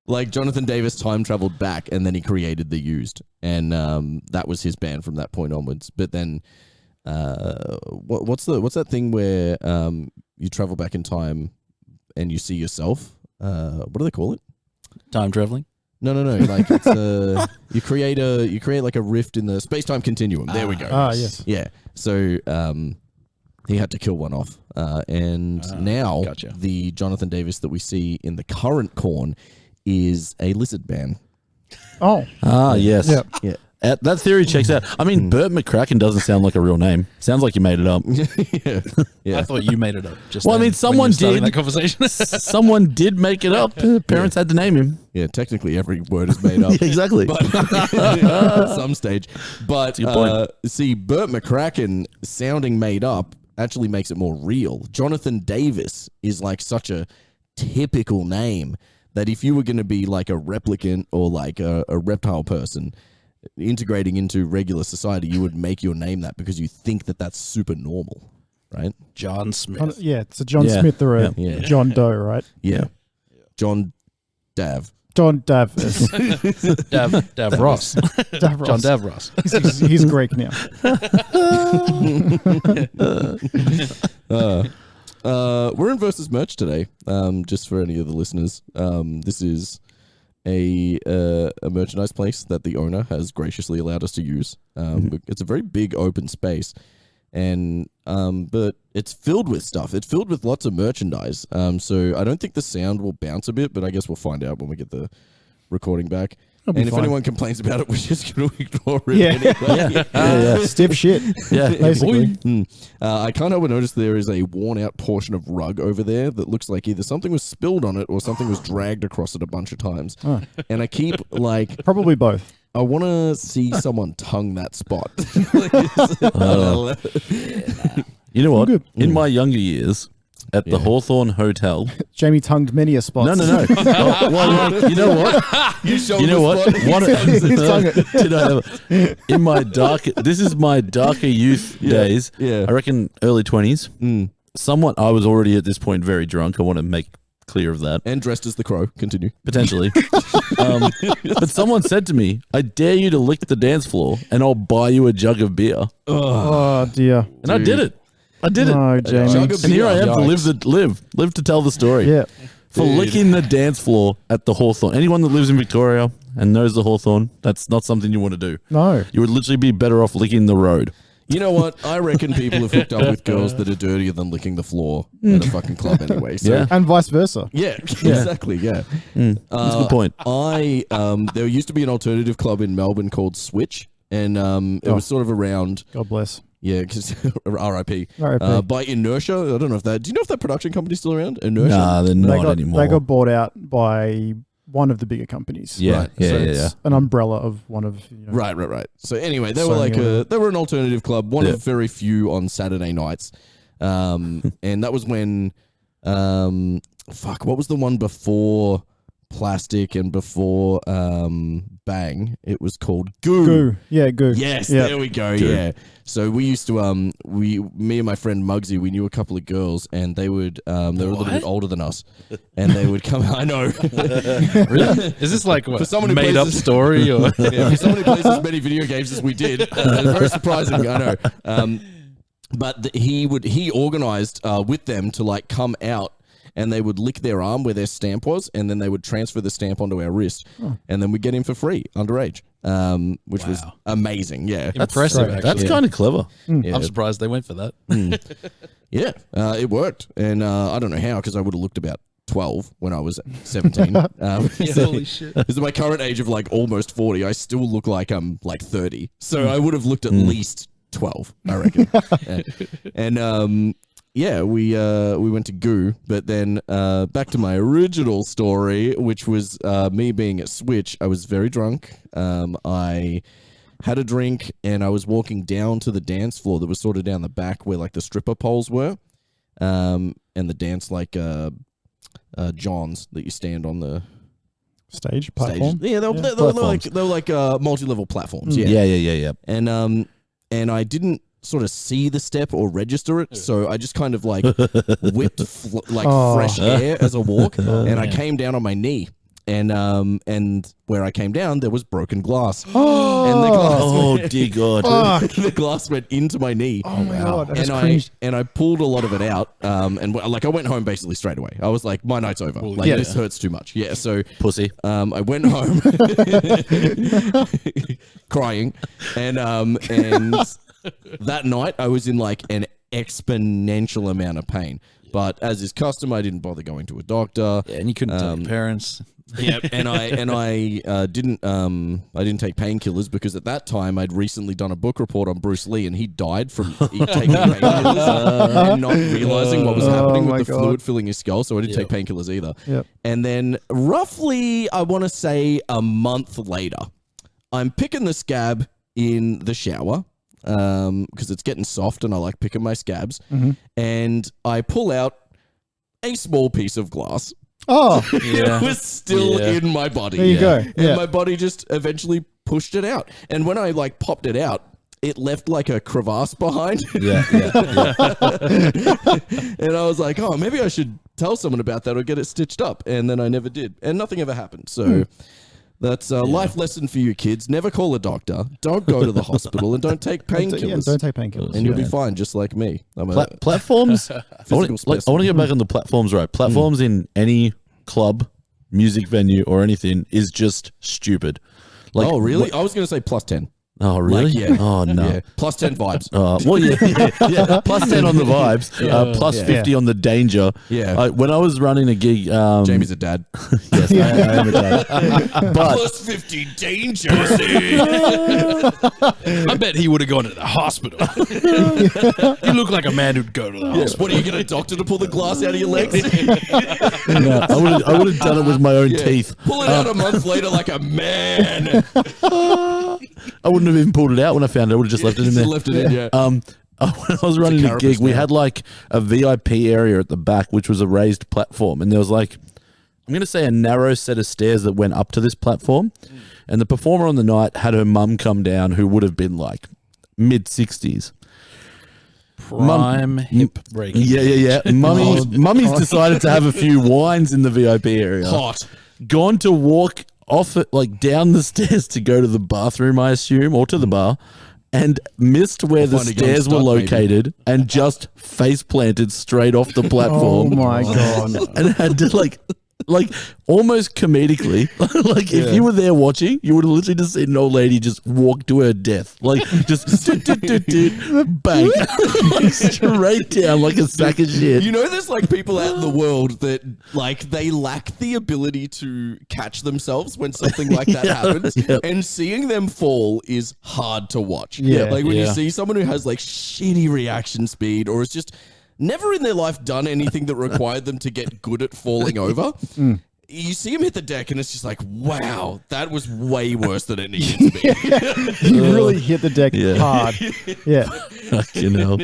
Like Jonathan Davis time traveled back, and then he created the Used, and that was his band from that point onwards. But then, what's that thing where you travel back in time and you see yourself? What do they call it? Time traveling. No. Like it's you create like a rift in the space-time continuum. There we go. Yes. Yeah. So he had to kill one off, and now the Jonathan Davis that we see in the current Korn is a lizard man. Oh. Yes. Yep. Yeah. That theory checks out. I mean, Burt McCracken doesn't sound like a real name. Sounds like you made it up. Yeah. I thought you made it up. Just well, I mean, someone did that conversation. Someone did make it up. Parents had to name him. Yeah, technically every word is made up. Exactly. But at some stage. But see, Burt McCracken sounding made up actually makes it more real. Jonathan Davis is like such a typical name that if you were going to be like a replicant or like a reptile person integrating into regular society, you would make your name that because you think that that's super normal, right? John Smith. It's a John Smith or a John Doe, right? Yeah. John Dav. John Dav. Dav Ross. Dav Ross. John Dav Ross. He's Greek now. We're in Versus merch today. Just for any of the listeners, this is a merchandise place that the owner has graciously allowed us to use. It's a very big open space, and but it's filled with stuff. It's filled with lots of merchandise. So I don't think the sound will bounce a bit, but I guess we'll find out when we get the recording back. And if anyone complains about it, we're just going to ignore it anyway. Yeah. Stiff shit. Yeah, basically. I can't help but notice there is a worn-out portion of rug over there that looks like either something was spilled on it or something was dragged across it a bunch of times. Oh. And I keep like... Probably both. I want to see someone tongue that spot. You know what? In my younger years, at the Hawthorne Hotel... Jamie tongued many a spot. No. Well, you know what? You know what? Did I ever? In my this is my darker youth days. Yeah. I reckon early 20s. Somewhat, I was already at this point very drunk. I want to make clear of that. And dressed as the Crow. Continue. Potentially. But someone said to me, I dare you to lick the dance floor and I'll buy you a jug of beer. Oh, dear. And I did it. I did it. No, Jamie. And here I am to live to tell the story. Yeah. For licking the dance floor at the Hawthorne. Anyone that lives in Victoria and knows the Hawthorne, that's not something you want to do. No. You would literally be better off licking the road. You know what? I reckon people have hooked up with girls that are dirtier than licking the floor at a fucking club anyway. So. And vice versa. Yeah, exactly. Yeah. That's a good point. There used to be an alternative club in Melbourne called Switch, and it was sort of around. God bless. Yeah, because R.I.P. R.I.P. By Inertia. I don't know if that. Do you know if that production company's still around? Inertia. Nah, they're not anymore. They got bought out by one of the bigger companies. Yeah, right. It's an umbrella of one of. Right. So anyway, they were an alternative club, one of very few on Saturday nights, and that was when, what was the one before Plastic and before Bang? It was called Goo. Yeah, Goo. Yes, there we go. Goo. Yeah. So we used to me and my friend Muggsy, we knew a couple of girls, and they would they were a little bit older than us, and they would come. I know. Really? Is this like what, for someone who made up story or for someone who plays as many video games as we did? Very surprising. I know. But he organized with them to like come out. And they would lick their arm where their stamp was, and then they would transfer the stamp onto our wrist, and then we'd get him for free, underage, which was amazing. Yeah, impressive. That's kind of clever. Yeah. I'm surprised they went for that. Yeah, it worked, and I don't know how, because I would have looked about 12 when I was 17. Holy shit! Because at my current age of like almost 40, I still look like I'm like 30. So I would have looked at least 12, I reckon. And yeah, we went to Goo, but then back to my original story, which was me being at Switch. I was very drunk. I had a drink, and I was walking down to the dance floor that was sort of down the back where like the stripper poles were, and the dance like Johns that you stand on the stage platform. Yeah, they were like multi-level platforms. Yeah. And I didn't sort of see the step or register it, so I just kind of like whipped fresh air as a walk, and I came down on my knee, and where I came down, there was broken glass. Oh, And the glass Oh dear God. the glass went into my knee. oh my God. I just And cringed. I pulled a lot of it out. And like I went home basically straight away. I was like, my night's over. Like yeah. this hurts too much. Yeah. So Pussy. I went home crying, and that night I was in like an exponential amount of pain. But as is custom, I didn't bother going to a doctor. Yeah, and you couldn't tell your parents. Yep, and I didn't take painkillers because at that time I'd recently done a book report on Bruce Lee and he died from taking painkillers and not realizing what was happening with the fluid filling his skull. So I didn't take painkillers either. Yep. And then roughly, I want to say a month later, I'm picking the scab in the shower because it's getting soft and I like picking my scabs. And I pull out a small piece of glass. Oh, It was still in my body. there you go. And Yeah. my body just eventually pushed it out. And when I like popped it out, it left like a crevasse behind. Yeah. And I was like, oh, maybe I should tell someone about that or get it stitched up. And then I never did. And nothing ever happened. So that's a life lesson for you kids. Never call a doctor. Don't go to the hospital and don't take painkillers. Don't take painkillers. And you'll be fine, just like me. I'm a Platforms. I want to specimen. get back on the platforms, right? Platforms in any club, music venue, or anything is just stupid. Like, oh, really? I was going to say plus 10. Oh, really? Like, yeah. Oh, no. Yeah. Plus 10 vibes. Well, yeah. Plus 10 on the vibes, plus 50 on the danger. Yeah. When I was running a gig, Jamie's a dad. yes, I am a dad. But Plus 50 danger. I bet he would have gone to the hospital. You look like a man who'd go to the hospital. Yes. What are you get a doctor to pull the glass out of your legs? no, I would have done it with my own teeth. Pull it out a month later like a man. I wouldn't have even pulled it out when I found it. I would have just left it in there. Left it in, yeah. When I was running a gig, carapace we now. had like a VIP area at the back, which was a raised platform. And there was like, I'm going to say a narrow set of stairs that went up to this platform. And the performer on the night had her mum come down, who would have been like mid-60s. Prime hip breaking. Yeah. Mummy's decided to have a few wines in the VIP area. Hot. Gone to walk off it, like down the stairs to go to the bathroom, I assume, or to the bar, and missed where the find a young stairs were stud, located and just face planted straight off the Oh platform. my God. And had to like almost comedically, like if you were there watching, you would have literally just seen an old lady just walk to her death, like just bang, straight down like a sack of shit. You know, there's like people out in the world that like they lack the ability to catch themselves when something like that happens, and seeing them fall is hard to watch. Yeah. Like when you see someone who has like shitty reaction speed or is just never in their life done anything that required them to get good at falling over. You see him hit the deck and it's just like, wow, that was way worse than it needed to be. You really hit the deck hard. Yeah. Fucking hell.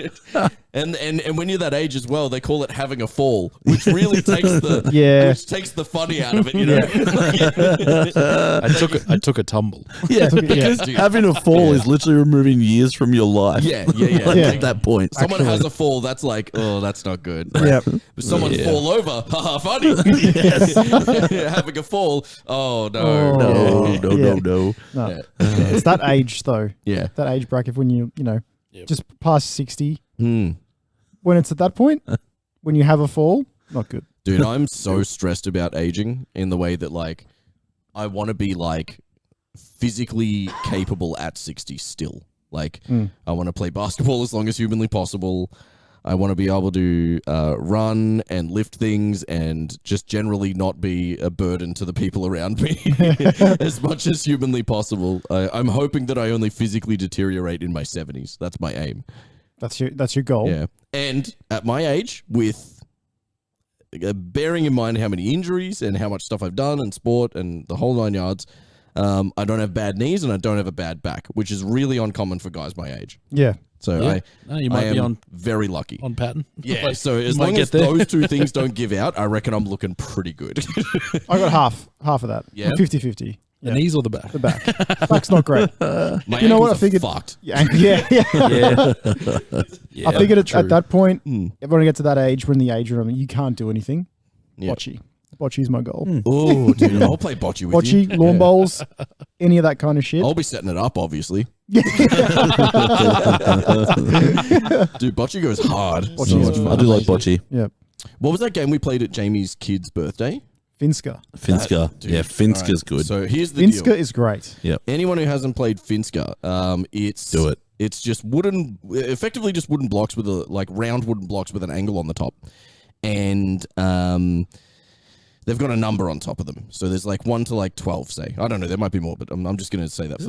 And when you're that age as well, they call it having a fall, which really takes the which takes the funny out of it, you know. I took a tumble. Yeah, because having a fall is literally removing years from your life. Yeah. Like, Yeah. at that point. Someone has a fall, that's like, oh, that's not good. Yeah. But someone fall over, haha, funny. Having a fall, oh no. No. No. It's that age though. Yeah. That age bracket when you know, just past 60. Mm. When it's at that point, when you have a fall, not good. Dude, I'm so stressed about aging in the way that like I want to be like physically capable at 60 still. Like I want to play basketball as long as humanly possible. I want to be able to run and lift things and just generally not be a burden to the people around me as much as humanly possible. I'm hoping that I only physically deteriorate in my 70s. That's my aim. That's your goal. Yeah. And at my age, with bearing in mind how many injuries and how much stuff I've done in sport and the whole 9 yards, I don't have bad knees and I don't have a bad back, which is really uncommon for guys my age. Yeah. So Yeah. You might I be am on very lucky. on pattern. Yeah, Like, so you as might long get as there. those two things don't give out, I reckon I'm looking pretty good. I got half of that. Yeah? 50-50. The knees or the back? The back. Back's not great. My You know what? ankles I figured. are fucked. Yeah. Yeah. I figured true. at that point, everyone gets to that age, we're in the age room, you can't do anything. Yeah. Watchy. Bocce's my goal. Oh, dude, I'll play bocce with you. Bocce, lawn bowls, any of that kind of shit. I'll be setting it up, obviously. Dude, bocce goes hard. Bocce's So much fun. I do like bocce. Yeah. What was that game we played at Jamie's kid's birthday? Finska. Finska. Dude, Yeah, Finska's alright, good. So here's the Finska deal. is great. Anyone who hasn't played Finska, it's Do it. It's just effectively just wooden blocks with round wooden blocks with an angle on the top, and they've got a number on top of them. So there's like 1 to like 12, say. I don't know. There might be more, but I'm just going to say that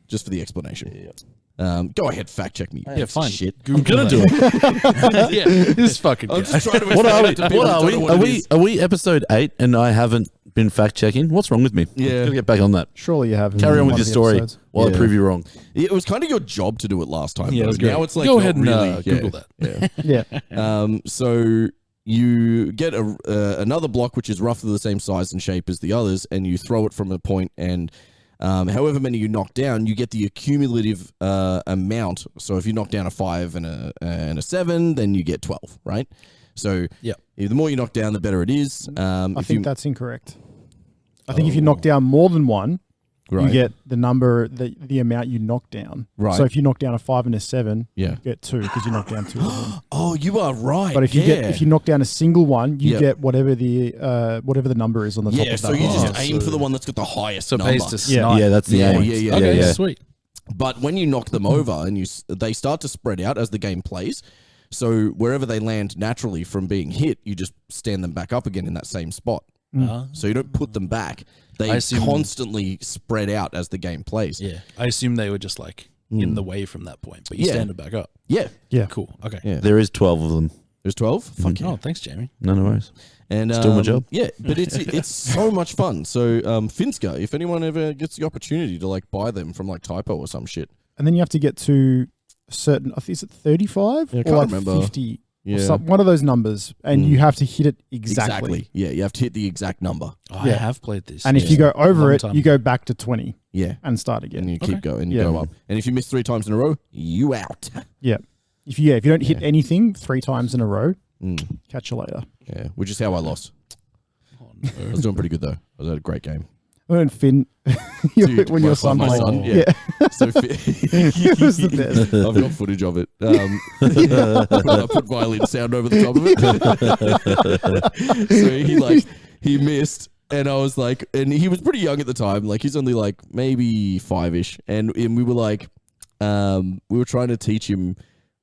just for the explanation. Go ahead, fact check me. Yeah, fine. Shit. I'm gonna do it. Yeah, this fucking I'm guy. just trying to What are we? explain it to people What who are don't we? know what Are it we? is. Are we episode 8 and I haven't been fact checking? What's wrong with me? Yeah. Gotta get back on that. Surely you have. in Carry on one with of your the story episodes. while I Yeah. prove you wrong. It was kind of your job to do it last time. Yeah, it though. was great. Now it's like Go not ahead and really, Google that. Yeah. So you get another block which is roughly the same size and shape as the others, and you throw it from a point, and however many you knock down, you get the accumulative amount. So if you knock down a 5 and a 7, then you get 12, right? So the more you knock down, the better it is. I think that's incorrect. I think if you knock down more than one, Right. you get the number, the amount you knock down. Right. So if you knock down a 5 and a 7, Yeah. you get 2 because you knock down 2 of them. Oh, you are right. But if you knock down a single one, you Yeah. get whatever the number is on the top of that. so you just line. aim for the one that's got the highest So it number. pays to Yeah. snipe. Yeah, that's the Yeah, aim. yeah. Okay, sweet. But when you knock them over and they start to spread out as the game plays. So wherever they land naturally from being hit, you just stand them back up again in that same spot. So you don't put them back. They I assume- constantly spread out as the game plays. Yeah, I assume they were just like in the way from that point, but you Yeah. stand it back up. Yeah. Yeah. Cool. Okay. Yeah. There is 12 of them. There's 12? Fuck yeah. Oh, thanks, Jamie. No worries. And Still my job. Yeah, but it's so much fun. So Finska, if anyone ever gets the opportunity to like buy them from like Typo or some shit. And then you have to get to certain, I think is it 35 Yeah, I or can't like remember. 50 Yeah. or one of those numbers, and you have to hit it exactly. Yeah, you have to hit the exact number. Oh, I have played this. And if you go over Long it, time you go back to 20 Yeah. and start again. And you keep going, you Yeah. go up. And if you miss 3 times in a row, you out. Yeah. If you don't hit anything 3 times in a row, catch you later. Yeah, which is how I lost. Oh, no. I was doing pretty good though. I was at a great game. When Finn, Dude, when your son my played. son, Yeah. So It was the best. I've got footage of it. I put violin sound over the top of it. So he missed, and I was like, and he was pretty young at the time. Like he's only like maybe 5-ish, and we were like, we were trying to teach him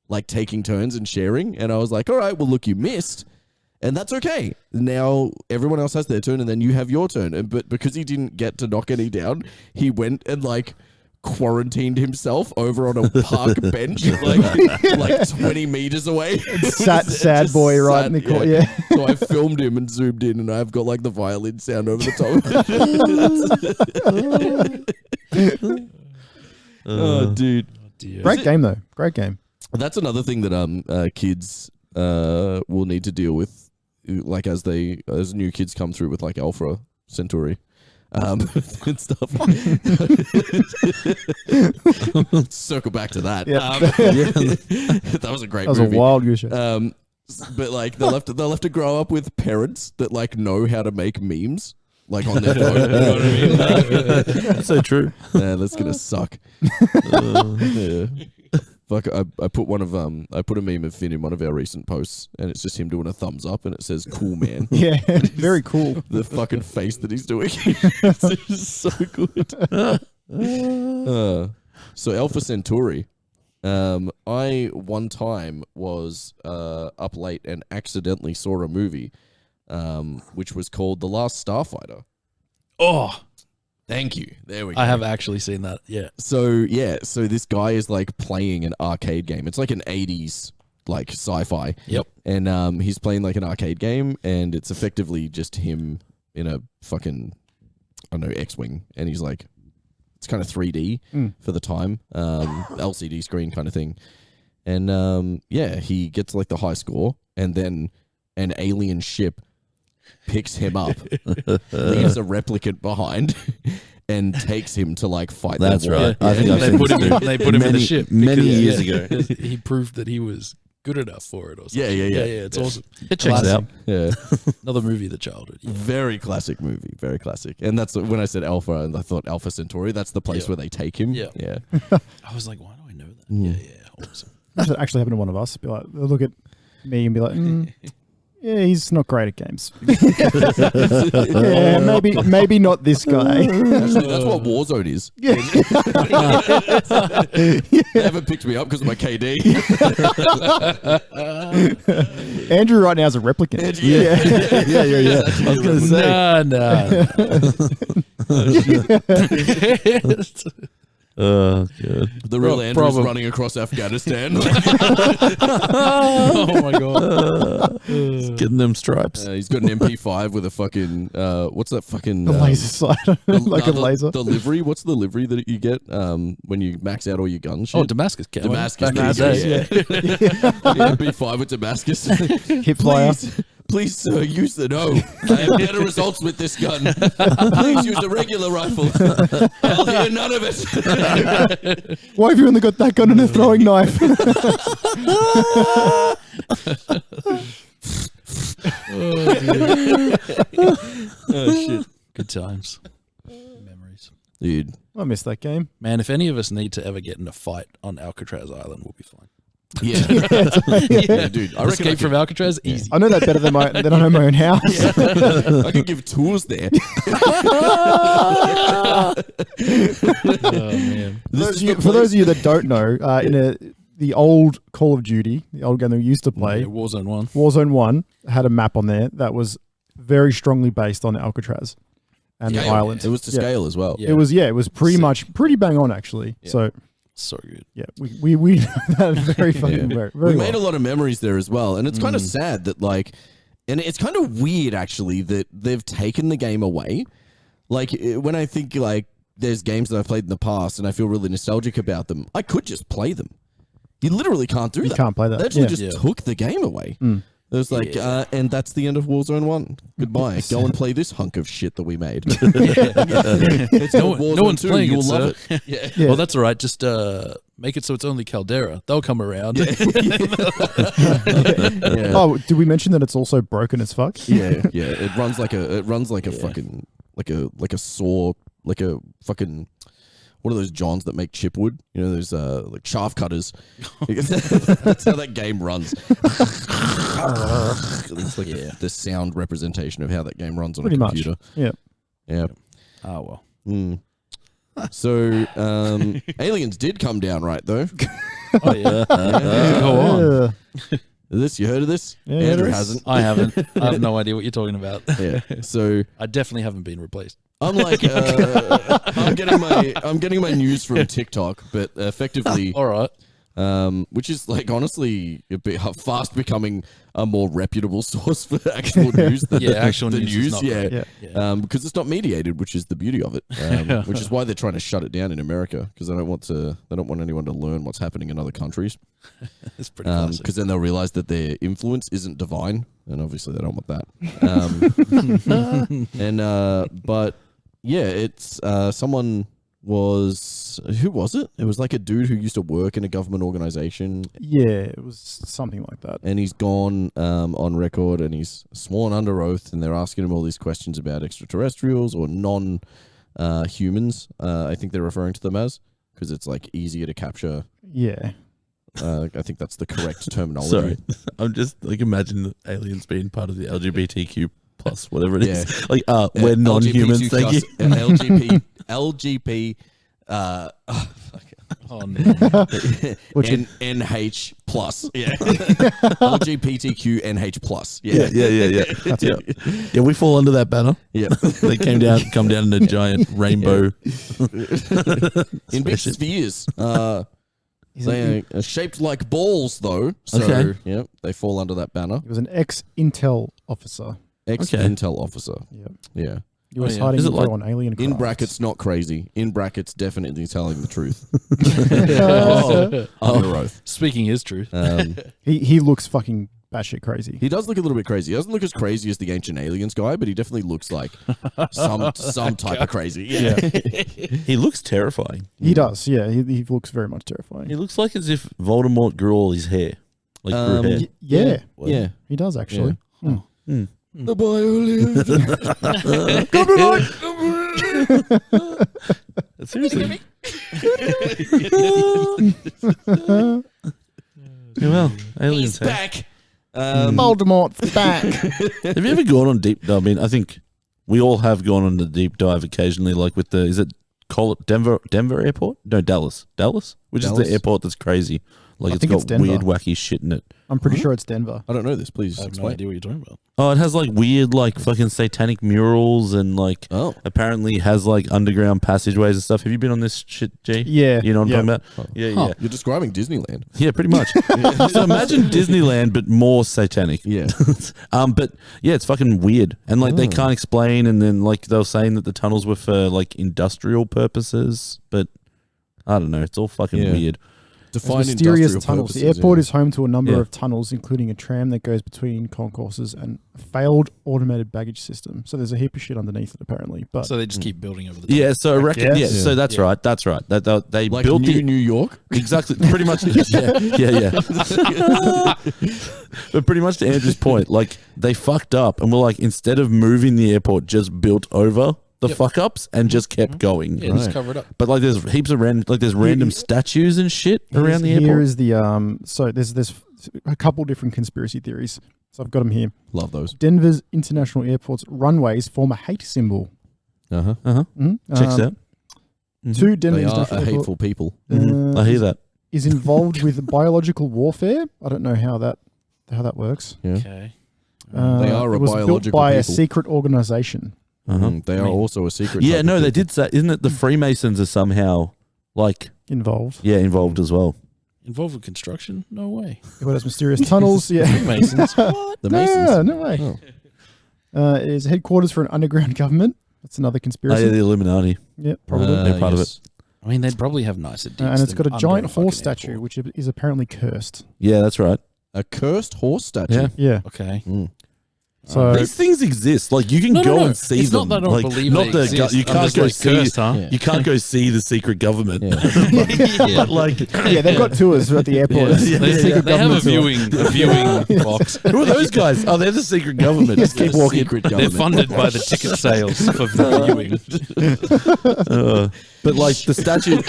like taking turns and sharing, and I was like, all right, well look, you missed. And that's okay. Now everyone else has their turn, and then you have your turn. But because he didn't get to knock any down, he went and quarantined himself over on a park bench, like 20 meters away. Sad boy right in the corner. Yeah. So I filmed him and zoomed in, and I've got like the violin sound over the top of it. Oh, dude. Dear. Great game though. Great game. That's another thing that kids will need to deal with, like as new kids come through with like Alpha Centauri and stuff. Circle back to that. Yeah. That was a great That was movie. a wild goose chase. But like they'll have to grow up with parents that like know how to make memes. Like on their phone. You know what I mean? That's so true. Yeah, that's gonna suck. Yeah. Fuck, I put I put a meme of Finn in one of our recent posts, and it's just him doing a thumbs up, and it says "cool man." Yeah. Very cool. The fucking face that he's doing, it's just so good. So Alpha Centauri, I one time was up late and accidentally saw a movie, which was called The Last Starfighter. Oh, Thank you. There we go. I have actually seen that. Yeah. So this guy is like playing an arcade game. It's like an 80s like sci-fi. Yep. And he's playing like an arcade game, and it's effectively just him in a fucking, I don't know, X-Wing, and he's like, it's kind of 3D for the time, LCD screen kind of thing. And he gets like the high score, and then an alien ship picks him up, leaves a replicant behind, and takes him to like fight. That's the war. right. I think I've They seen put this him. movie They put him in the ship many because- years ago. because he proved that he was good enough for it or something. Yeah. It's awesome. It checks Classic. out. Yeah. Another movie of the childhood. Yeah. Very classic movie. Very classic. And that's when I said Alpha, and I thought Alpha Centauri. That's the place Yeah. where they take him. Yeah. Yeah. I was like, why do I know that? Mm. Yeah. Awesome. That actually happened to one of us. Be like, they'll look at me and be like, yeah, he's not great at games. Yeah, maybe not this guy. Actually, that's what Warzone is. Yeah. They haven't picked me up because of my KD. Andrew right now is a replicant. Yeah. Yeah. I was going to say. No. Oh, good. The real Andrew's Probably. running across Afghanistan. Oh my god. He's getting them stripes. He's got an MP5 with a fucking what's that fucking The laser slider, like a laser. The livery. What's the livery that you get when you max out all your gun shit? Oh, Damascus camo. Damascus. Back in the day. Yeah. MP5 with Damascus. Hip flyer. Please, sir, use the no. I have better results with this gun. Please use a regular rifle. I'll hear none of it. Why have you only got that gun and a throwing knife? Oh shit, Good times. Memories. dude. I missed that game. Man, if any of us need to ever get in a fight on Alcatraz Island, we'll be fine. Yeah, yeah, dude. I reckon Escape from Alcatraz, easy. I know that better than I know my own house. I could give tours there. Oh man. For those of you that don't know, the old Call of Duty, the old game that we used to play, Yeah, Warzone 1. Warzone 1 had a map on there that was very strongly based on Alcatraz and the island. It was to scale as well. Yeah. It was pretty bang on actually. Yeah. So So good. yeah, we know that very fucking very We made a well. lot of memories there as well, and it's kind of sad that and it's kind of weird actually that they've taken the game away. Like when I think there's games that I've played in the past and I feel really nostalgic about them, I could just play them. You literally can't do that. You can't play that. They actually Yeah. just took the game away. It was and that's the end of Warzone 1. Goodbye. Go and play this hunk of shit that we made. It's No, called Warzone no one's 2. playing You'll it, love sir. it. Yeah. Yeah. Well, that's all right. Just make it so it's only Caldera. They'll come around. Yeah. Oh, did we mention that it's also broken as fuck? Yeah. It runs like a fucking like a saw, like a fucking what are those Johns that make chipwood? You know, those like shaft cutters. That's how that game runs. It's like the sound representation of how that game runs on Pretty a much. computer. Yeah. Yeah. Oh, well. So aliens did come down, right? Though. Oh, yeah. Go on. You heard of this? Yeah, Andrew this- hasn't. I haven't. I have no idea what you're talking about. Yeah. So I definitely haven't been replaced. I'm like, I'm getting my news from TikTok, but effectively, All right. which is like honestly fast becoming a more reputable source for actual news than Actual the news. Is not yeah. great. Yeah. Because it's not mediated, which is the beauty of it. Which is why they're trying to shut it down in America, because they don't want anyone to learn what's happening in other countries. It's pretty classic. Because then they'll realize that their influence isn't divine, and obviously they don't want that. But yeah, it's someone was, who was it? It was like a dude who used to work in a government organization, Yeah, it was something like that. and he's gone on record and he's sworn under oath, and they're asking him all these questions about extraterrestrials or non-humans. I think they're referring to them as, because it's like easier to capture. Yeah. I think that's the correct terminology. Sorry, I'm just like imagining aliens being part of the LGBTQ plus whatever it is. Like, we're non-humans. Thank you. LGP. Oh, no. NH plus. Yeah. LGBTQ NH plus. Yeah. Yeah. Yeah, we fall under that banner. Yeah. They come down in a giant rainbow. In big spheres. They are shaped like balls, though. So, Okay. yeah, they fall under that banner. He was an ex-Intel officer. Ex-Intel officer. Yep. Yeah. He was yeah. hiding Is it info like- on alien In crafts. brackets, not crazy. In brackets, definitely telling the truth. Oh. Under oath. Speaking is true. He looks fucking batshit crazy. He does look a little bit crazy. He doesn't look as crazy as the Ancient Aliens guy, but he definitely looks like some type of crazy. Yeah. He looks terrifying. He does, yeah. He looks very much terrifying. He looks like as if Voldemort grew all his hair. Like through hair. Yeah, Yeah. he does actually. The boy who lived. Seriously. Yeah, well, aliens. He's hey? back. Voldemort's back. Have you ever gone on deep dive? I mean, I think we all have gone on a deep dive occasionally, like with is it Denver Airport? No, Dallas, which is Dallas? the airport that's crazy. Like I it's think got it's Denver. weird, wacky shit in it. I'm pretty sure it's Denver. I don't know this. Please I have no explain. idea what you're talking about. Oh, it has like weird, like fucking satanic murals and like Oh. apparently has like underground passageways and stuff. Have you been on this shit, G? Yeah, You know what I'm yeah. talking about? Yeah, yeah. You're describing Disneyland. Yeah, pretty much. So imagine Disneyland, but more satanic. Yeah. But yeah, it's fucking weird, and like they can't explain. And then like they were saying that the tunnels were for like industrial purposes, but I don't know. It's all fucking Yeah. weird. Define Mysterious industrial tunnels. The purposes, airport yeah. is home to a number Yeah. of tunnels, including a tram that goes between concourses and a failed automated baggage system. So there's a heap of shit underneath it, apparently. But So they just keep building over the top. Yeah, so I reckon. guess. Yeah, so that's Yeah. right. That's right. That they Like built New York. exactly pretty much. Yeah. But pretty much to Andrew's point, like they fucked up and were like, instead of moving the airport, just built over the fuck ups and just kept going. Yeah, just cover it up. But like there's heaps of random statues and shit around the Here airport. is the so there's a couple different conspiracy theories. So I've got them here. Love those. Denver's international airport's runways form a hate symbol. Uh-huh. Checks out. Two Denver They are international a airport hateful people. I hear that. is involved with biological warfare. I don't know how that works. Yeah. Okay. They are a it was built biological by a people. secret organization. They are also a secret. Yeah, type of no, they people. did say. Isn't it the Freemasons are somehow like Involved. involved as well? Involved with construction? No way. It has mysterious tunnels. Yeah. Masons. What? The Masons. No way. Oh. It is headquarters for an underground government. That's another Oh, conspiracy. yeah, the Illuminati. Yeah, probably. They're part of yes. I mean, they'd probably have nicer digs. And it's than got a under giant fucking horse statue, airport. which is apparently cursed. Yeah, that's right. A cursed horse statue. Yeah. Yeah. Okay. Mm. So These things exist. Like you can go and see It's them. not that I don't like, believe not they the exist. you I'm can't just go like see. cursed, huh? Yeah. You can't go see the secret government. Yeah. But like, yeah, they've got tours at the airport. Yeah. They, Secret they have a government tour. viewing box. who are those guys? Oh, they're the secret government. Just keep The walking. secret They're government. funded by the ticket sales for the viewing. But like the statue,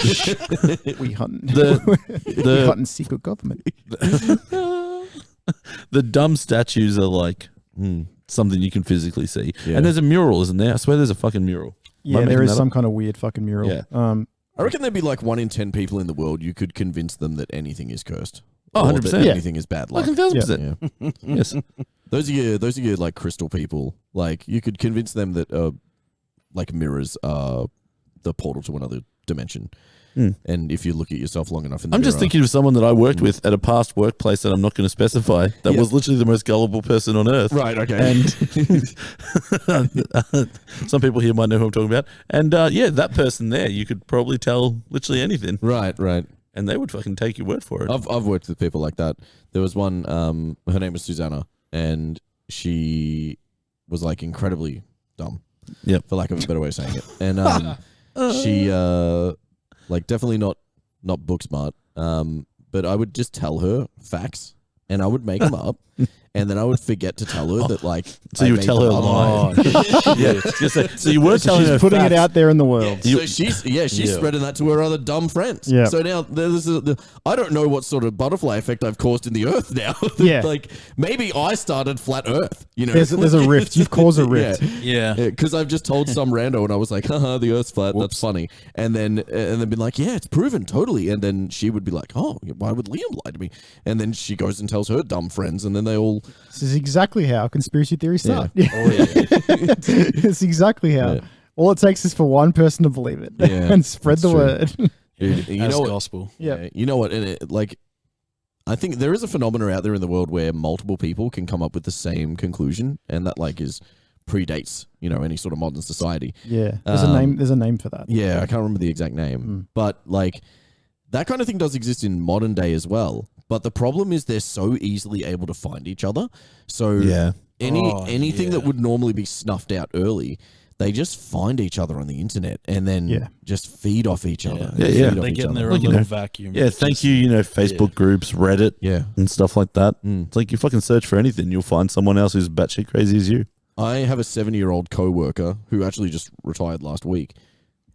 We hunt. we the hunt in secret government. the dumb statues are like something you can physically see. Yeah. And there's a mural, isn't there? I swear there's a fucking mural. Am I Yeah, there making is that some up? kind of weird fucking mural. Yeah. I reckon there'd be like 1 in 10 people in the world you could convince them that anything is cursed. Oh, Or 100%. that Yeah. anything is bad luck. Like 1,000%. Yeah. Yes. Those are your like crystal people. Like you could convince them that like mirrors are the portal to another dimension. And if you look at yourself long enough in the I'm just mirror- thinking of someone that I worked with at a past workplace that I'm not going to specify that Yeah. was literally the most gullible person on earth. Right, okay. And some people here might know who I'm talking about. And yeah, that person there, you could probably tell literally anything. right. And they would fucking take your word for it. I've worked with people like that. There was one, her name was Susanna, and she was like incredibly dumb. Yep. For lack of a better way of saying it. And she like definitely not book smart. But I would just tell her facts and I would make them up. And then I would forget to tell her that, like, So I you would made tell her them up. yeah. So you were telling She's her putting facts. it out there in the world. So she's spreading that to her other dumb friends. Yeah. So now I don't know what sort of butterfly effect I've caused in the Earth now. Yeah. Like maybe I started flat Earth. You know, There's a rift. You've caused a rift. Yeah. Because I've just told some rando and I was like, haha, the Earth's flat. That's funny. And then been like, yeah, it's proven totally. And then she would be like, oh, why would Liam lie to me? And then she goes and tells her dumb friends, and then they all This is exactly how conspiracy theories start. Yeah. Oh, yeah. It's exactly how. Yeah. All it takes is for one person to believe it Yeah, and spread the that's true. word. Dude, you As know what? gospel. Yeah. You know what? And like, I think there is a phenomena out there in the world where multiple people can come up with the same conclusion, and that like predates any sort of modern society. Yeah. There's a name. There's a name for that. Yeah, I can't remember the exact name, but like that kind of thing does exist in modern day as well. But the problem is they're so easily able to find each other. So Yeah. anything that would normally be snuffed out early, they just find each other on the internet and then just feed off each other. Yeah, feed yeah. off They each get in other. their Like, own little vacuum. Yeah, thank you, Facebook groups, Reddit, Yeah. and stuff like that. Mm. It's like you fucking search for anything, you'll find someone else who's batshit crazy as you. I have a 7-year-old co-worker who actually just retired last week,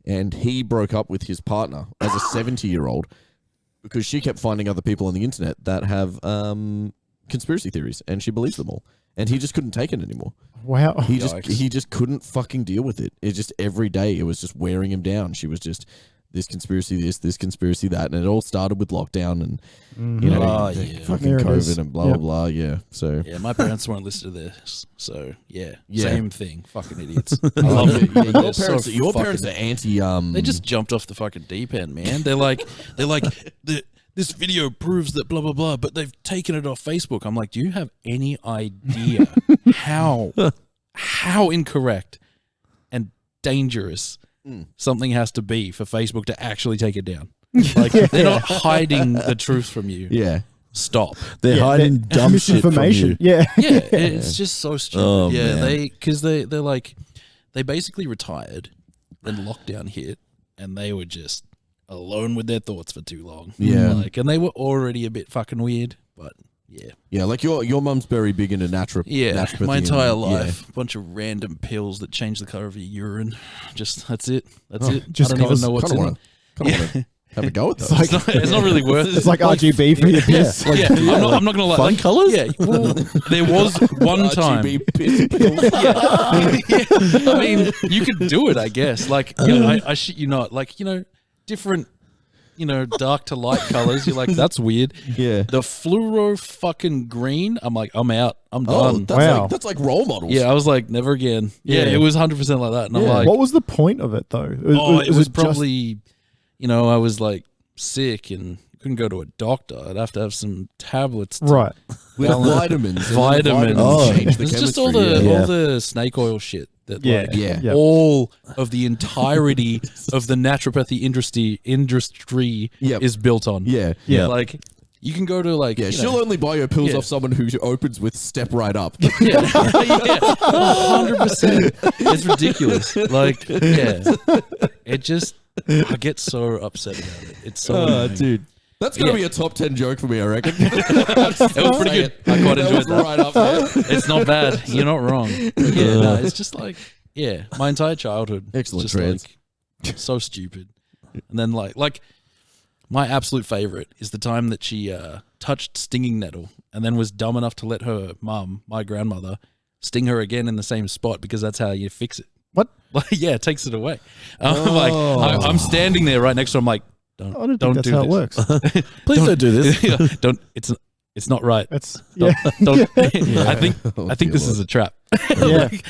and he broke up with his partner as a 70-year-old because she kept finding other people on the internet that have conspiracy theories, and she believes them all. And he just couldn't take it anymore. Wow. He just couldn't fucking deal with it. It just every day it was just wearing him down. She was just this conspiracy this conspiracy that, and it all started with lockdown and you know fucking There it COVID is. and blah blah blah. Yeah, so Yeah, my parents weren't listening to this, so yeah, Yeah. same thing. Fucking idiots. I love it. Yeah, They're your so parents, your fucking- parents are anti. They just jumped off the fucking deep end, man. They're like, this video proves that blah blah blah, but they've taken it off Facebook. I'm like, do you have any idea how incorrect and dangerous something has to be for Facebook to actually take it down? Like they're not hiding the truth from you. yeah. Stop. They're hiding dumb shit from misinformation. you. Yeah. Yeah, it's just so stupid. Oh, yeah, man. they're like, they basically retired, then lockdown hit, and they were just alone with their thoughts for too long. Yeah. Like, and they were already a bit fucking weird, but yeah. Yeah, like your mum's very big into naturopathy. Yeah, naturopathy my entire and- life, a bunch of random pills that change the color of your urine. Just that's it. That's it. just I don't even 'cause. know what's in Kind it. of want to have a go at those. It's not really worth it. It's like RGB for your piss. Yeah, I'm not gonna lie. Fun Like, colours? yeah, well, there was one time. RGB piss pills. Yeah. I mean, you could do it, I guess. Like, you know, I shit you not. Like, you know, different, you know, dark to light colors. You're like, that's weird. Yeah. The fluoro fucking green. I'm like, I'm out. I'm Oh, done. that's like role models. Yeah, I was like, never again. Yeah, Yeah. it was 100% like that. And I'm like, What was the point of it though? it was just- probably, you know, I was like sick and couldn't go to a doctor. I'd have to have some tablets. To right. with vitamins. and Vitamins. Oh. change the It's just chemistry. all the yeah. all the snake oil shit that Yeah. like Yeah. Yeah. all of the entirety of the naturopathy industry Yep. is built on. Yeah. Yeah. Like you can go to like Yeah, you she'll know, only buy your pills Yeah. off someone who opens with step right up. yeah, 100%. It's ridiculous. Like yeah, it just I get so upset about it. It's so annoying. dude. That's going to Yeah. be a top 10 joke for me, I reckon. It was pretty good. I quite enjoyed was that. right up there. It's not bad. You're not wrong. Yeah, no, it's just like yeah, my entire childhood. Excellent just trans. like so stupid. And then like my absolute favorite is the time that she touched stinging nettle and then was dumb enough to let her mum, my grandmother, sting her again in the same spot because that's how you fix it. What? Like yeah, it takes it away. I'm like I'm standing there right next to her. I'm like I don't think that's do how this. it works. Please don't do this. Yeah, don't. It's not right. That's Don't, yeah. don't, I think Oh, I think dear this is a trap. Yeah. Like,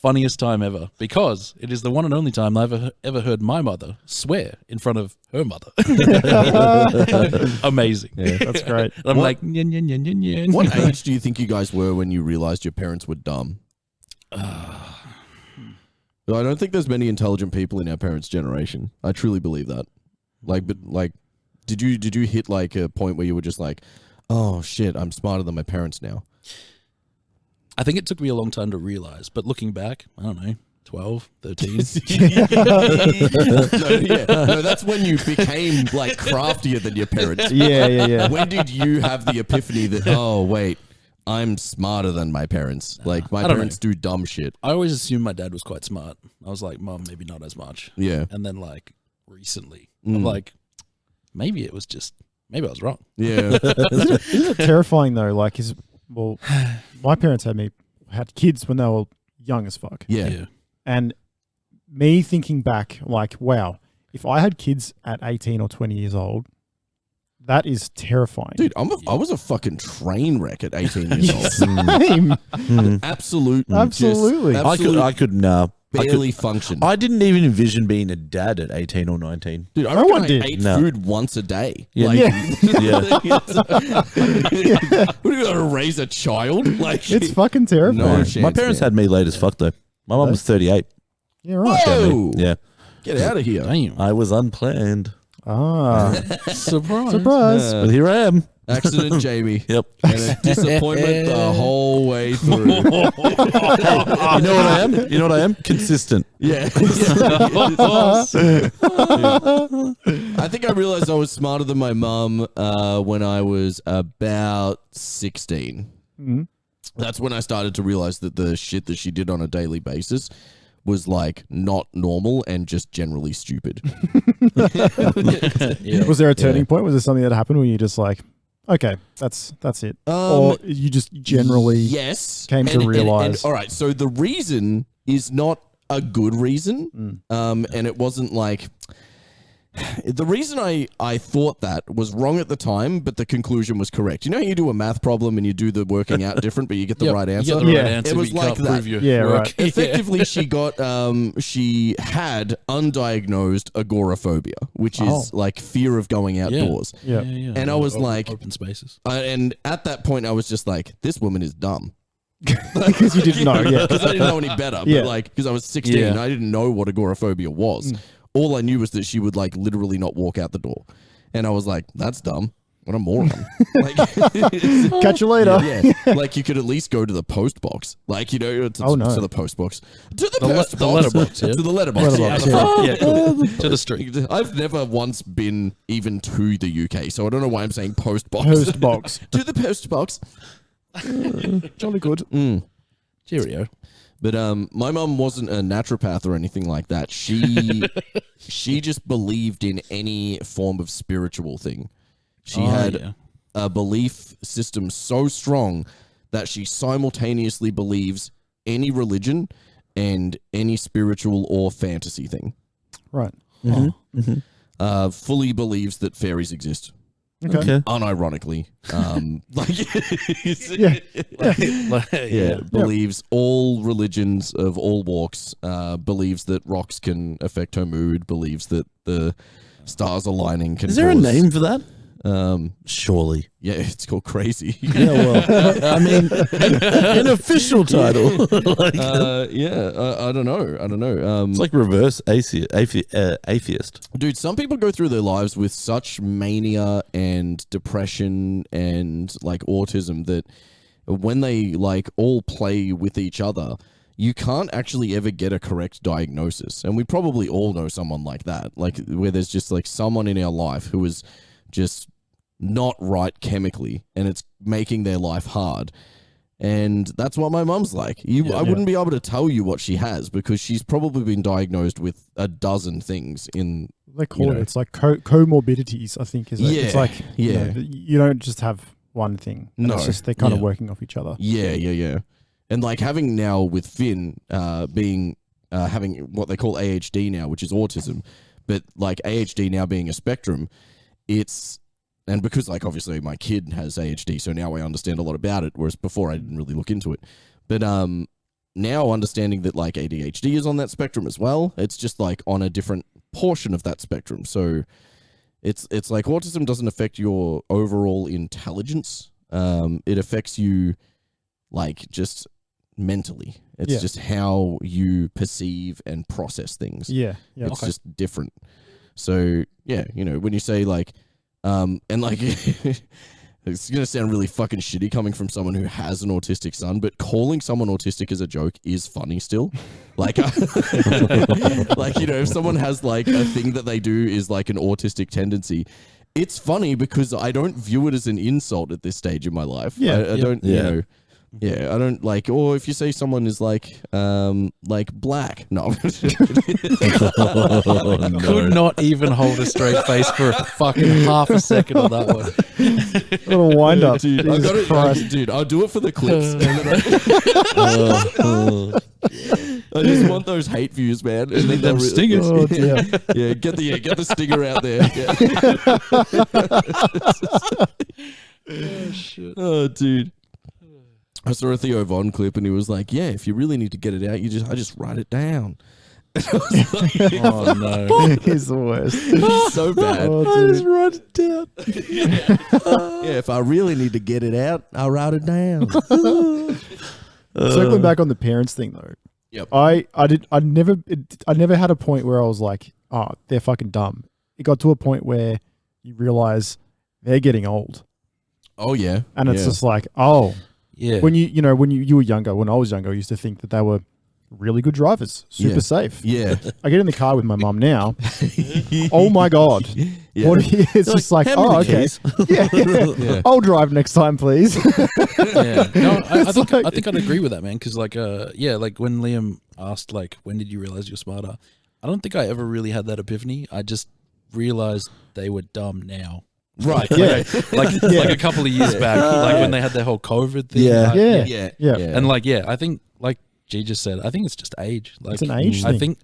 funniest time ever because it is the one and only time I've ever heard my mother swear in front of her mother. Amazing. That's great. And I'm like, nyan, nyan, nyan, nyan, nyan. What age do you think you guys were when you realized your parents were dumb? I don't think there's many intelligent people in our parents' generation. I truly believe that. Did you hit like a point where you were just like, oh shit, I'm smarter than my parents now? I think it took me a long time to realize, but looking back, I don't know, 12, 13. No, that's when you became like craftier than your parents. Yeah. When did you have the epiphany that, oh wait, I'm smarter than my parents? Like my I don't parents do dumb shit. I always assumed my dad was quite smart. I was like, Mum, maybe not as much. Yeah. And then like recently, I'm like, maybe I was wrong. Yeah. Isn't it terrifying though? Like, my parents had kids when they were young as fuck, Yeah. and me thinking back, like, wow, if I had kids at 18 or 20 years old, that is terrifying. Dude, I was a fucking train wreck at 18 years old. Same. Absolute. Absolutely. I could barely function. I didn't even envision being a dad at 18 or 19. Dude, I No reckon one I did. ate No. food once a day. Yeah. Like, Yeah. what are you going to raise a child? Like, It's fucking terrifying. No chance, My parents man. had me late as fuck though. My mum was 38. Yeah, right. Whoa! Yeah. Get out of here. Damn. I was unplanned. Ah, Surprise. surprise. But here I am. Accident Jamie. Yep. And a disappointment the whole way through. You know what I am? You know what I am? Consistent. Yeah. I think I realized I was smarter than my mum when I was about 16. Mhm. That's when I started to realize that the shit that she did on a daily basis was like not normal and just generally stupid. Yeah. Was there a turning point? Was there something that happened where you just like, okay, that's it, or you just generally yes came to realize? all right, so the reason is not a good reason, and it wasn't like the reason I thought that was wrong at the time, but the conclusion was correct. You know how you do a math problem and you do the working out different, but you get the right answer? You get the right Yeah. answer, It was but you like can't that. prove your Yeah, work. right. Effectively, she had undiagnosed agoraphobia, which is like fear of going outdoors. Yeah. And I was like, open spaces. and at that point, I was just like, this woman is dumb. Because you didn't know. Yeah. Because I didn't know any better. Yeah. But like, because I was 16, Yeah. I didn't know what agoraphobia was. All I knew was that she would like literally not walk out the door. And I was like, that's dumb. What a moron. Like, Catch you later. yeah. Like you could at least go to the post box. Like, you know, to the post box. To the post the box. letterbox, yeah. To the letterbox. Letterbox, yeah. yeah. Yeah, cool. To the street. I've never once been even to the UK, so I don't know why I'm saying post box. Post box. To the post box. Jolly good. Cheerio. But my mum wasn't a naturopath or anything like that. She just believed in any form of spiritual thing. She had a belief system so strong that she simultaneously believes any religion and any spiritual or fantasy thing. Right. Fully believes that fairies exist. Okay. Unironically, Yeah. believes all religions of all walks, believes that rocks can affect her mood, believes that the stars aligning can. Is there a cause- name for that? Um, Surely. yeah, it's called crazy. Yeah, well, I mean, an official title. Like, I don't know. it's like reverse atheist. Dude, some people go through their lives with such mania and depression and like autism that when they like all play with each other, you can't actually ever get a correct diagnosis. And we probably all know someone like that, like where there's just like someone in our life who is just not right chemically and it's making their life hard. And that's what my mum's like. I wouldn't be able to tell you what she has because she's probably been diagnosed with a dozen things in. They call it. It's like comorbidities, I think, is it? Yeah, It's like yeah. you don't just have one thing. No. It's just they're kind of working off each other. Yeah. And like having now with Finn being having what they call AHD now, which is autism, but like AHD now being a spectrum, and because like obviously my kid has AHD, so now I understand a lot about it, whereas before I didn't really look into it. But now understanding that like ADHD is on that spectrum as well, it's just like on a different portion of that spectrum. So it's like autism doesn't affect your overall intelligence. It affects you like just mentally. It's just how you perceive and process things. Yeah. It's just different. So yeah, you know, when you say like, and like, it's gonna sound really fucking shitty coming from someone who has an autistic son, but calling someone autistic as a joke is funny still. Like, like, you know, if someone has like a thing that they do is like an autistic tendency, it's funny because I don't view it as an insult at this stage in my life. Yeah. I don't, you know. Yeah, I don't like, or if you say someone is like black, no. Could not even hold a straight face for a fucking half a second on that one. Little wind up. Dude, I got it, dude. I'll do it for the clips. And then I just want those hate views, man. And then Them stingers. Oh, dear. Yeah, get the stinger out there. Yeah. Oh shit. Oh, dude. I saw a Theo Von clip and he was like, "Yeah, if you really need to get it out, I just write it down." Oh no. He's the worst. It's so bad. Oh, I just dude. write it down. Yeah, if I really need to get it out, I'll write it down. Circling back on the parents thing though. Yep. I never had a point where I was like, oh, they're fucking dumb. It got to a point where you realize they're getting old. Oh yeah. And it's yeah. just like, oh, Yeah. when when you were younger, when I was younger, I used to think that they were really good drivers, super Yeah. safe. Yeah. I get in the car with my mum now. Oh my God. Yeah. What it's just like, How many oh, okay. keys? Yeah. Yeah. I'll drive next time, please. Yeah. No, It's like- I think I'd agree with that, man. Because like, like when Liam asked, like, when did you realize you're smarter? I don't think I ever really had that epiphany. I just realized they were dumb now. Right. Yeah. Like a couple of years back, like when they had their whole COVID thing. Yeah. like, Yeah. Yeah. Yeah. And like, I think like G just said, I think it's just age. Like, It's an age I thing.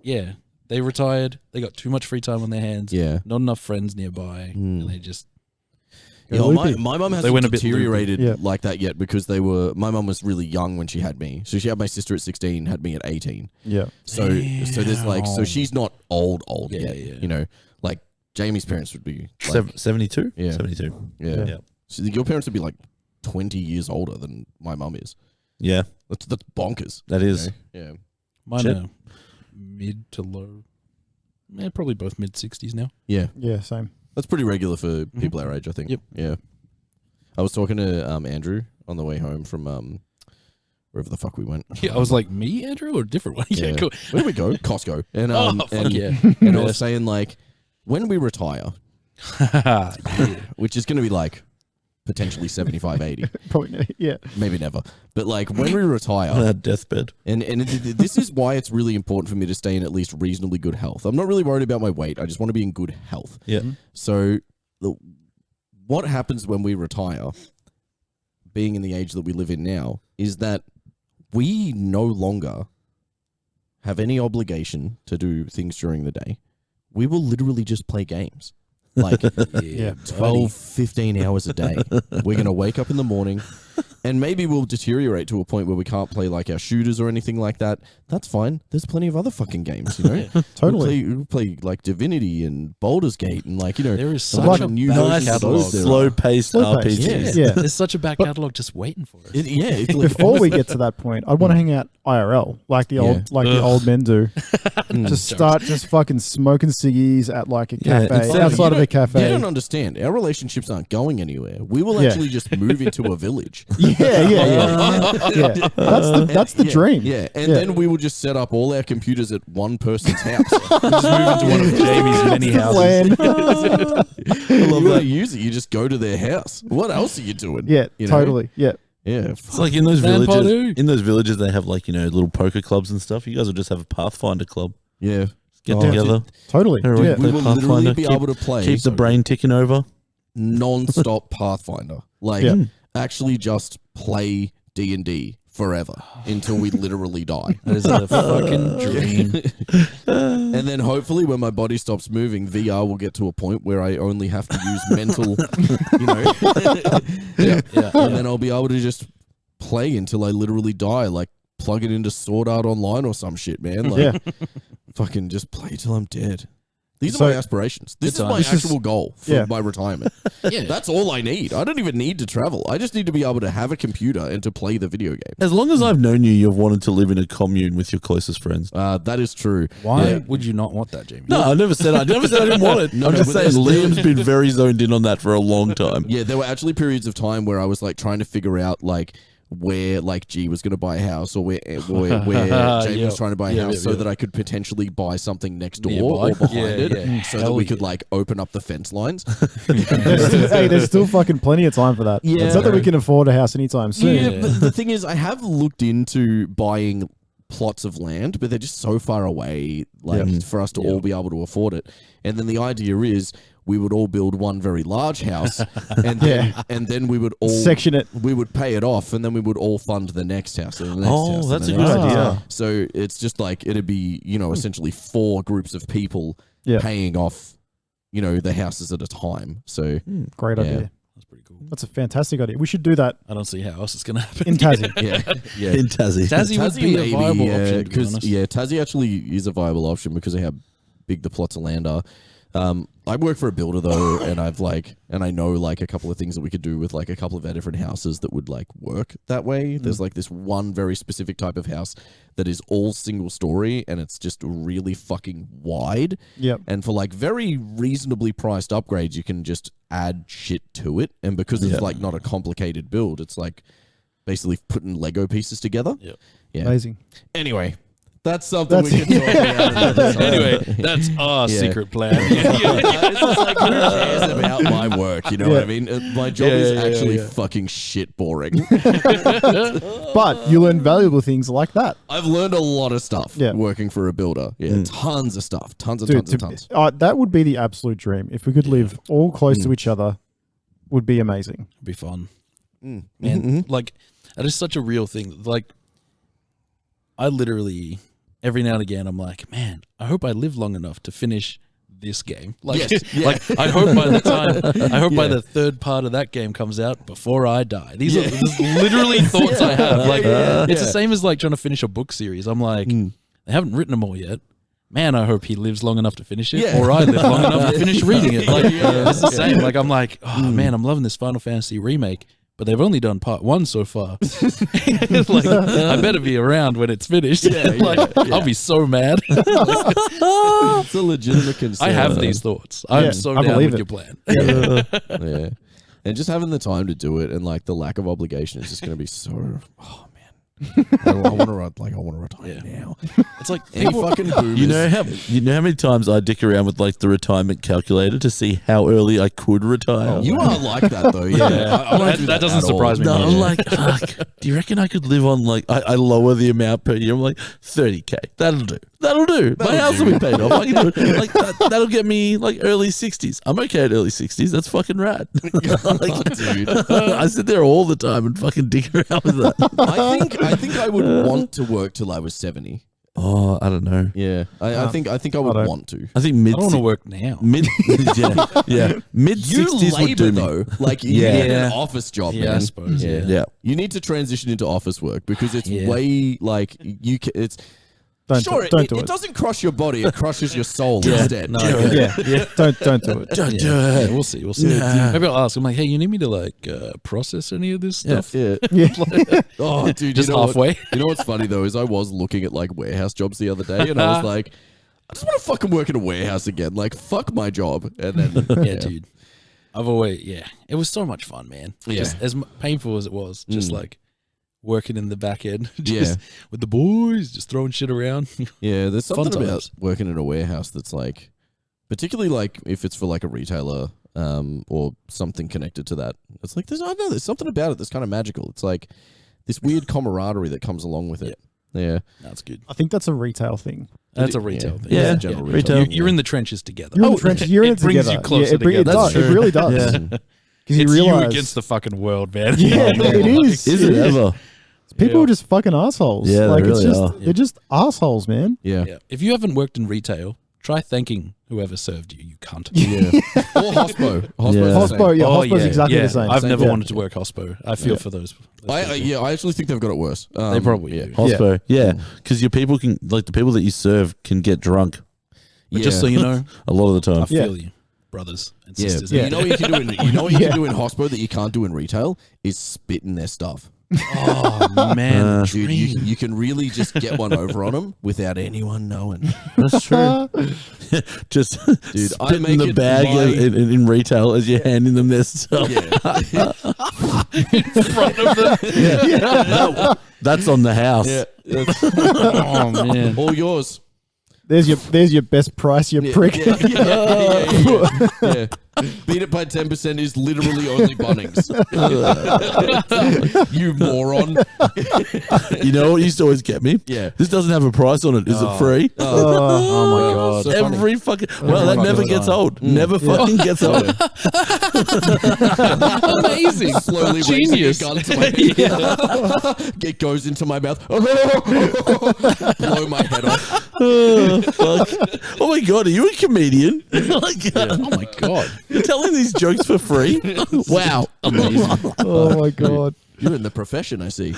think, they retired. They got too much free time on their hands. Yeah. Not enough friends nearby, and they just Yeah, well, loopy. my mum They hasn't went a bit deteriorated loopy. Yeah. like that yet because my mum was really young when she had me. So she had my sister at 16, had me at 18. Yeah. So there's like, so she's not old Yeah, yet. yeah. You know, like Jamie's parents would be like, 72? Yeah. 72. yeah. Yeah. So your parents would be like 20 years older than my mum is. Yeah, That's bonkers. that you is. know? Yeah. mine Shit. are mid to low. Yeah, probably both mid 60s now. Yeah. Yeah. Same. That's pretty regular for people our age, I think. Yep. Yeah. I was talking to Andrew on the way home from wherever the fuck we went. Yeah, I was like, me, Andrew, or a different one? Yeah, cool. Where did we go? Costco. And Fuck and, yeah. and I was saying like when we retire, Yeah. which is going to be like potentially 75, 80, Probably. Yeah. maybe never. But like when we On retire, our deathbed. and this is why it's really important for me to stay in at least reasonably good health. I'm not really worried about my weight. I just want to be in good health. Yeah. So what happens when we retire, being in the age that we live in now, is that we no longer have any obligation to do things during the day. We will literally just play games. Like Yeah. 12, 15 hours a day. We're going to wake up in the morning and maybe we'll deteriorate to a point where we can't play like our shooters or anything like that. That's fine. There's plenty of other fucking games, you know? Totally. We'll play like Divinity and Baldur's Gate and like, you know, There is a such bunch a of new nice versions of catalog. those there are. Slow-paced Slow-paced, RPGs. Yeah. There's such a back catalogue just waiting for us. It's like, Before we get to that point, I'd want to hang out IRL like the old men do. Just start just fucking smoking ciggies at like a Yeah, cafe, instead outside of a You cafe. don't understand. Our relationships aren't going anywhere. We will Yeah. actually just move into a village. Yeah. That's the Yeah, dream. Yeah, and Yeah. then we will just set up all our computers at one person's house. Just move into one of Jamie's many That's the houses. plan. I love that. Use it. You just go to their house. What else are you doing? Yeah, You know? totally. Yeah. Yeah. It's like in those Vampire villages. do. In those villages, they have like little poker clubs and stuff. You guys will just have a Pathfinder club. Yeah. Get Oh, together. Totally. Everyone Yeah. We play will Pathfinder, literally be keep- able to play Keep the brain ticking over. non-stop Pathfinder. Like Yeah. actually just play D&D forever until we literally die. That is a fucking dream. And then hopefully when my body stops moving, VR will get to a point where I only have to use mental, you know. Yeah. And then I'll be able to just play until I literally die, like plug it into Sword Art Online or some shit, man. Like Yeah. fucking just play till I'm dead. These So- are my aspirations. This is Good my times. This is- actual goal for yeah. my retirement. Yeah. That's all I need. I don't even need to travel. I just need to be able to have a computer and to play the video game. As long as I've known you, you've wanted to live in a commune with your closest friends. That is true. Why Yeah. would you not want that, Jamie? No, I never said I didn't want it. No, I'm no, just but saying there's- Liam's been very zoned in on that for a long time. Yeah, there were actually periods of time where I was like trying to figure out like where like G was going to buy a house or where Jamie was trying to buy a house so that I could potentially buy something next door or Nearby. behind Yeah, it yeah. so that Hell we yeah. could like open up the fence lines. There's still fucking plenty of time for that. Yeah. It's not that we can afford a house anytime soon. Yeah, but the thing is I have looked into buying plots of land, but they're just so far away like for us to all be able to afford it. And then the idea is we would all build one very large house and then we would all Section it. we would pay it off and then we would all fund the next house and the next house. Oh, and that's the a next good house. idea. So it's just like it'd be, you know, essentially 4 groups of people Yeah. paying off, you know, the houses at a time. So Great Yeah. idea. That's pretty cool. That's a fantastic idea. We should do that I don't see how else it's going to happen. in Tassie. yeah. In Tassie. Tassie would be a viable option, to be because honest. Tassie actually is a viable option because of how big the plots of land are. I work for a builder though, and I know like a couple of things that we could do with like a couple of our different houses that would like work that way. There's like this one very specific type of house that is all single story, and it's just really fucking wide. Yep. And for like very reasonably priced upgrades, you can just add shit to it, and because it's like not a complicated build, it's like basically putting Lego pieces together. Yep. Yeah. Amazing. Anyway. That's something we can talk about another time. Anyway, that's our secret plan. It's just like, who cares about my work? You know what I mean? My job is actually fucking shit boring. But you learn valuable things like that. I've learned a lot of stuff working for a builder. Yeah, tons of stuff. Tons. That would be the absolute dream. If we could live all close to each other, would be amazing. It'd be fun. Man, like, that is such a real thing. Like, I literally... every now and again, I'm like, man, I hope I live long enough to finish this game. Like, like I hope by the time, by the third part of that game comes out before I die. These are literally thoughts I have. Like, it's the same as like trying to finish a book series. I'm like, they haven't written them all yet. Man, I hope he lives long enough to finish it, or I live long enough to finish reading it. Like, it's the same. Like, I'm like, oh man, I'm loving this Final Fantasy remake. But they've only done part 1 so far. Like, I better be around when it's finished. I'll be so mad. It's a legitimate concern. I have these thoughts. I'm so down with your plan. Yeah. And just having the time to do it and like the lack of obligation is just going to be so... Oh, man. I want to retire now. It's like any fucking boomers. You know how many times I dick around with like the retirement calculator to see how early I could retire. You are like that though. Yeah, I don't do that doesn't surprise me. No, I'm like, fuck. Do you reckon I could live on like I lower the amount per year? I'm like 30K. That'll do. My house will be paid off. I can do it. Like that'll get me like early 60s. I'm okay at early 60s. That's fucking rad. Like, dude. I sit there all the time and fucking dick around with that. I think I would want to work till I was 70. Oh, I don't know. Yeah, I think I would want to. I think I don't want to work now. Mid 60s would do though. me. Like you need an office job, man. I suppose. Yeah. You need to transition into office work because it's way like you. It's Don't do it. It doesn't crush your body; it crushes your soul instead. Don't do it. Don't do it. We'll see. Maybe I'll ask. I'm like, hey, you need me to like process any of this stuff? Yeah. Oh, dude, just halfway. You know what's funny though is I was looking at like warehouse jobs the other day, and I was like, I just want to fucking work in a warehouse again. Like, fuck my job. And then dude, I've always it was so much fun, man. Just as painful as it was, just like working in the back end, just with the boys, just throwing shit around. Yeah, there's something about working in a warehouse that's like, particularly like if it's for like a retailer or something connected to that. It's like there's something about it that's kind of magical. It's like this weird camaraderie that comes along with it. Yeah, that's good. I think that's a retail thing. That's a retail thing. Yeah, general retail. You're in the trenches together. You're in the trenches. You're in it brings together. you closer together. It does. It really does. Yeah. Because It's you you realize against the fucking world, man. Yeah, it is. Is it ever? People are just fucking assholes. Yeah, like they really it's just are. they're just assholes, man. yeah. If you haven't worked in retail, try thanking whoever served you. You cunt. Yeah. Or hospo. Hospo's exactly the same. I've never Yeah. wanted to work hospo. I feel for those. I actually think they've got it worse. They probably do. Hospo, because your people can, like the people that you serve can get drunk But just so you know, a lot of the time. I feel you, brothers and sisters. You know what you can do in do in hospo that you can't do in retail is spit in their stuff. Oh man, Dude, you can really just get one over on them without anyone knowing. That's true. Just Dude, I spit in make the it bag in retail as you're handing them their stuff. Yeah. in front of them. That's on the house. Oh man, All yours. There's your best price, you prick. Yeah. Beat it by 10% is literally only Bunnings. You moron. You know what used to always get me? Yeah. This doesn't have a price on it. Is it free? oh my god. So funny. Every fucking that never gets old. Never fucking gets old. Amazing. Slowly Genius. raising a gun to my head. It goes into my mouth. Blow my head off. Fuck. Oh my god, are you a comedian? Oh my god. You're telling these jokes for free? Wow. Amazing. Oh my god. You're in the profession, I see.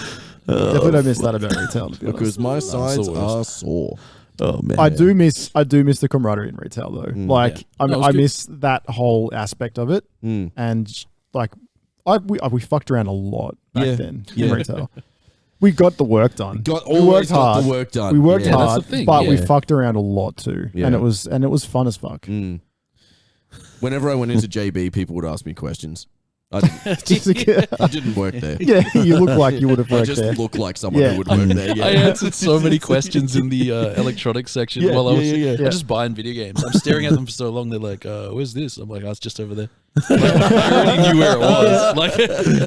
Definitely don't miss that about retail. To be Because honest. my sides are sore. Oh man, I do miss the camaraderie in retail though. Like Yeah. No, it was I good. miss that whole aspect of it, and like we fucked around a lot back then in retail. We got the work done. We worked hard. the work done. We worked Yeah. hard, That's the thing, but we yeah. fucked around a lot too, Yeah. and it was fun as fuck. Whenever I went into JB, people would ask me questions. I didn't, Just- I didn't work there. yeah, you look like you would have I worked just there. look like someone Yeah. who would work there. Yeah. I answered so many questions in the electronics section Yeah, while I was yeah. I'm just buying video games. I'm staring at them for so long. They're like, "Where's this?" I'm like, "I was just over there." Like, I already knew where it was. Like,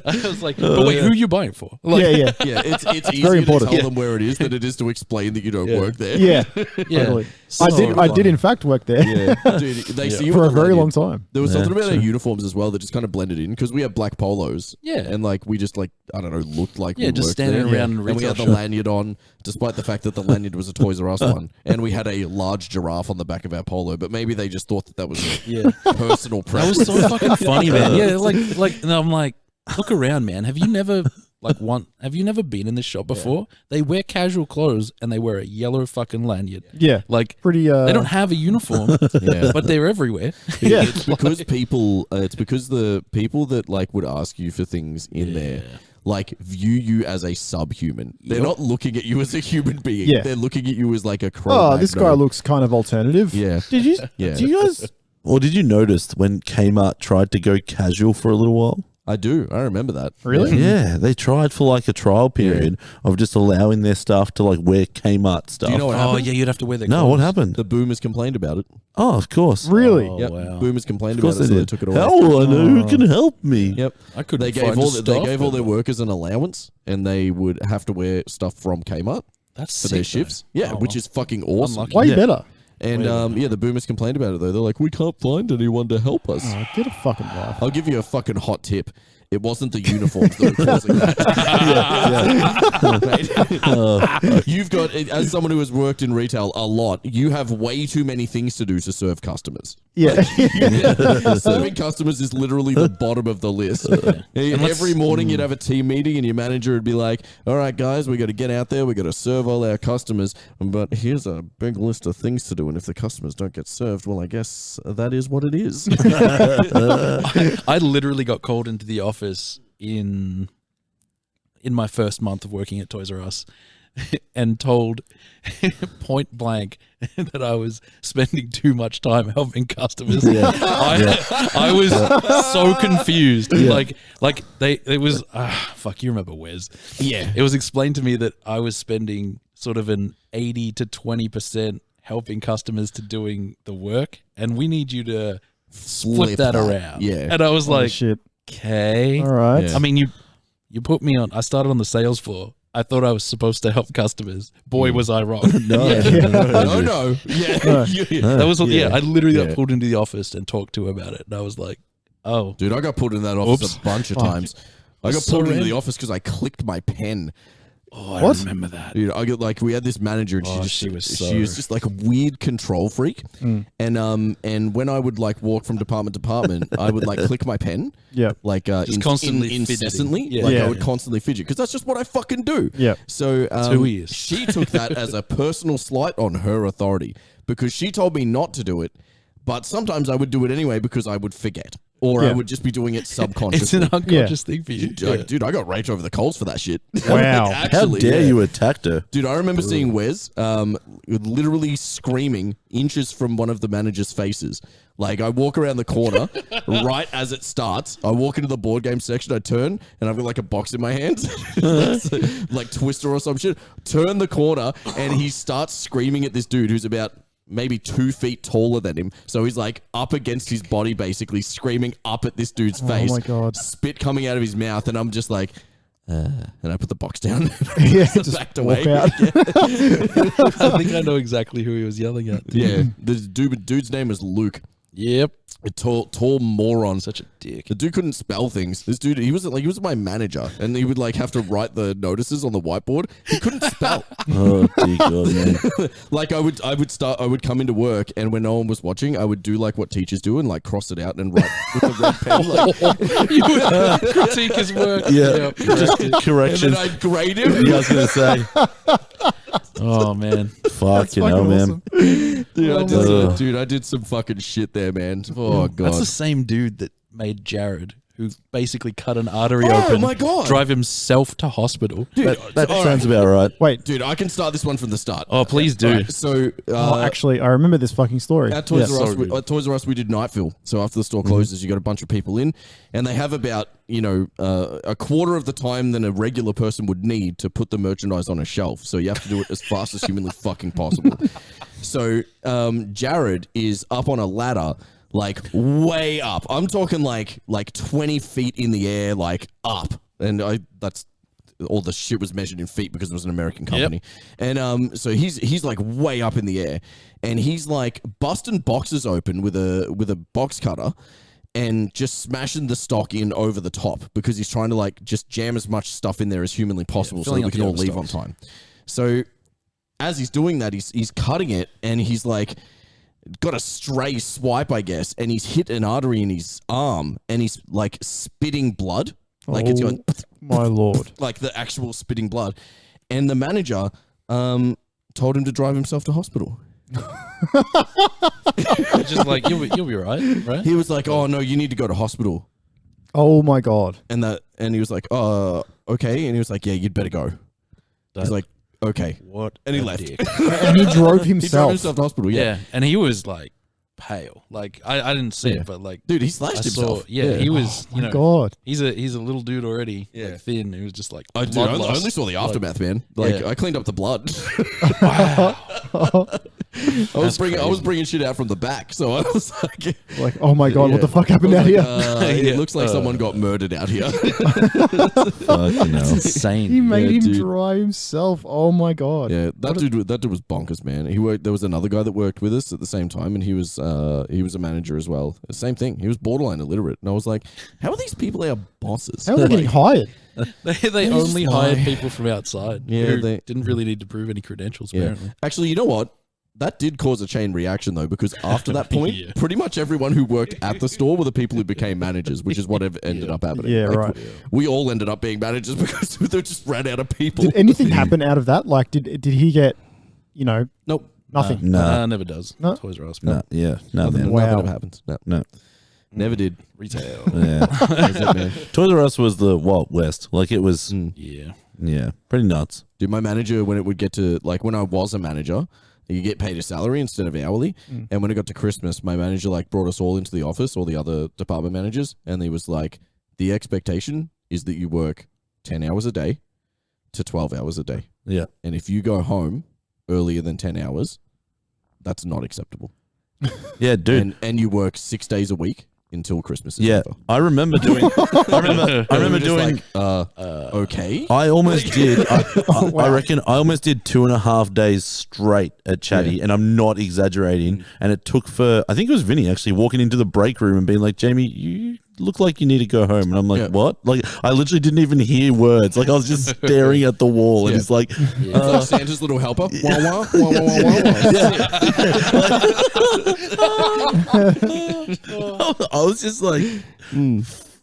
I was like, "But wait, who are you buying for?" Like, Yeah, Yeah, it's easier very to important. tell them where it is than it is to explain that you don't work there. yeah, yeah. totally. So I did funny. in fact work there Yeah, dude, they see you for on a the very lanyard. long time. There was Yeah, something about our true. uniforms as well that just kind of blended in because we have black polos. Yeah. and like we just like I don't know looked like Yeah, we just worked standing there. around in and we retail had the shop. lanyard on, despite the fact that the lanyard was a Toys R Us one, and we had a large giraffe on the back of our polo. But maybe they just thought that was Yeah. a personal That preference. was so fucking funny, man. Yeah, like, and I'm like, look around, man. Have you never have you never been in this shop before? They wear casual clothes and they wear a yellow fucking lanyard. Yeah, Like, pretty. they don't have a uniform, Yeah. but they're everywhere. Yeah, It's because people. It's because the people that like would ask you for things in there, like view you as a subhuman. They're not looking at you as a human being. Yeah. They're looking at you as like a Oh, this guy Cro-Magnon. looks kind of alternative. Yeah. Did you? Yeah. Do you guys? Or did you notice when Kmart tried to go casual for a little while? I do. I remember that. Really? Yeah, they tried for like a trial period of just allowing their staff to like wear Kmart stuff. Do you know what Oh happened? yeah, you'd have to wear their no, clothes. what happened? The boomers complained about it. Oh, of course. Really? Oh, Yep. wow. Boomers complained Of course about it, they so they did. took it away. How will I know who can help me? Yep. I couldn't. They gave find all the they stuff, gave all but- their workers an allowance, and they would have to wear stuff from Kmart That's for their sick, though. shifts. Yeah, Oh, which well. is fucking awesome. Unlucky. Way Yeah. better. And yeah, the boomers complained about it though. They're like, we can't find anyone to help us. Oh, get a fucking life. I'll give you a fucking hot tip. It wasn't the uniforms that were causing that. Mate, you've got, as someone who has worked in retail a lot, you have way too many things to do to serve customers. Yeah. Serving customers is literally the bottom of the list. Every morning you'd have a team meeting and your manager would be like, all right, guys, we got to get out there. We got to serve all our customers. But here's a big list of things to do. And if the customers don't get served, well, I guess that is what it is. I literally got called into the office in my first month of working at Toys R Us and told point blank that I was spending too much time helping customers. I was so confused. Like it was fuck, you remember Wes. Yeah. It was explained to me that I was spending sort of an 80 to 20% helping customers to doing the work, and we need you to flip that around. Yeah. And I was Holy like, shit. okay. All right. Yeah. I mean, you put me on. I started on the sales floor. I thought I was supposed to help customers. Boy, was I wrong. No, no. Yeah. That was Yeah. I literally Yeah. got pulled into the office and talked to about it, and I was like, oh, Dude, I got pulled in that office Oops. a bunch of Fuck. times. I got So pulled into random. the office because I clicked my pen. oh, I What? remember that. Dude, I got like we had this manager and Oh, she she was just like a weird control freak. And when I would like walk from department to department, I would like click my pen. Yeah. Like Constantly fidgeting. incessantly. Yeah. Like Yeah. I would constantly fidget because that's just what I fucking do. Yeah. So who he is. she took that as a personal slight on her authority because she told me not to do it, but sometimes I would do it anyway because I would forget. Or I Yeah. would just be doing it It's subconsciously. an unconscious thing for you. Dude, I got raked over the coals for that shit. Wow. Like, How actually, dare yeah. you attack her? Dude, I remember seeing Wes literally screaming inches from one of the manager's faces. Like, I walk around the corner right as it starts. I walk into the board game section, I turn, and I've got like a box in my hands, like Twister or some shit. Turn the corner, and he starts screaming at this dude who's about maybe 2 feet taller than him. So he's like up against his body, basically screaming up at this dude's face. my God. Spit coming out of his mouth, and I'm just like, and I put the box down. Yeah. Just backed walk away. out. I think I know exactly who he was yelling at. Yeah, the dude's name was Luke. Yep. A tall moron. Such a dick. The dude couldn't spell things. This dude, he was my manager, and he would like have to write the notices on the whiteboard. He couldn't spell. Oh dear God, man. Like I would come into work, and when no one was watching, I would do like what teachers do and like cross it out and write with the red pen. Like, You would critique his work. Yeah, Yep. just and corrections. then I'd grade him. I was gonna say, Oh man. Fuck, you know, man. Dude, I did some fucking shit there, man. Oh god, That's the same dude that made Jared, who basically cut an artery Oh, open, my God. drive himself to hospital. dude, That all sounds right. about right. Wait. Dude, I can start this one from the start. Oh, please do. All right, so, Actually, I remember this fucking story. at Toys, Yeah. R Us, we did night fill. So after the store closes, you got a bunch of people in, and they have about a quarter of the time than a regular person would need to put the merchandise on a shelf. So you have to do it as fast as humanly fucking possible. So Jared is up on a ladder, like way up. I'm talking like 20 feet in the air, like up, and that's. All the shit was measured in feet because it was an American company. Yep. And so he's like way up in the air, and he's like busting boxes open with a box cutter and just smashing the stock in over the top because he's trying to like just jam as much stuff in there as humanly possible so that we can all leave on time. So as he's doing that, he's cutting it, and he's like got a stray swipe, I guess, and he's hit an artery in his arm, and he's like spitting blood. Like it's going, my lord, like the actual spitting blood, and the manager told him to drive himself to hospital. Just like you'll be right? He was like, "Oh no, you need to go to hospital." oh my god. And he was like, okay," and he was like, "Yeah, you'd better go." He's like, "Okay," What? and he a left. dick. And he drove He drove himself. himself to hospital. Yeah, Yeah, and he was like pale. Like I didn't see Yeah. it, but like dude, he I slashed saw. himself. Yeah, he was. My god. He's a little dude already. Yeah. Like thin. He was just like. I only saw the aftermath, man. Like Yeah. I cleaned up the blood. Like, I was bringing shit out from the back, so I was like, oh my god, Yeah. what the fuck happened out here? It Yeah. looks like someone got murdered out here. Fucking hell. insane. He made Yeah, him dude. drive himself. Oh my god. Yeah, that dude was bonkers, man. He worked. There was another guy that worked with us at the same time, and he was a manager as well. The same thing. He was borderline illiterate, and I was like, "How are these people our bosses? How are they getting hired? They only just hired lie. people from outside. Yeah, who they- didn't really need to prove any credentials. Yeah. Apparently, Actually, you know what? That did cause a chain reaction though, because after that point, Yeah. pretty much everyone who worked at the store were the people who became managers, which is what ended up happening. Yeah, Like, right. We all ended up being managers because they just ran out of people. Did anything happen out of that? Like, did he get, Nope. nothing? No. never does. No. Toys R Us. No, yeah, no, man. Wow. Nothing ever happens. No. No. Never did. Retail. Yeah. That's it, man. Toys R Us was the Wild West. Like it was, Yeah. yeah, pretty nuts. Dude, my manager, when it would get to, like, when I was a manager, you get paid a salary instead of hourly. And when it got to Christmas, my manager, like, brought us all into the office, all the other department managers, and he was like, the expectation is that you work 10 hours a day to 12 hours a day. Yeah. And if you go home earlier than 10 hours, that's not acceptable. Yeah, dude. And you work 6 days a week until Christmas is Yeah, over. I remember doing. I remember We were just doing. like, okay. I almost did. I reckon I almost did 2.5 days straight at Chatty, and I'm not exaggerating. And it took for, I think it was Vinny actually walking into the break room and being like, "Jamie, you look like you need to go home." And I'm like, Yeah. "What?" Like I literally didn't even hear words. Like I was just staring at the wall, and Yeah. he's like, It's like Santa's little helper. Wah, wah, wah, wah, wah, wah. I was just like,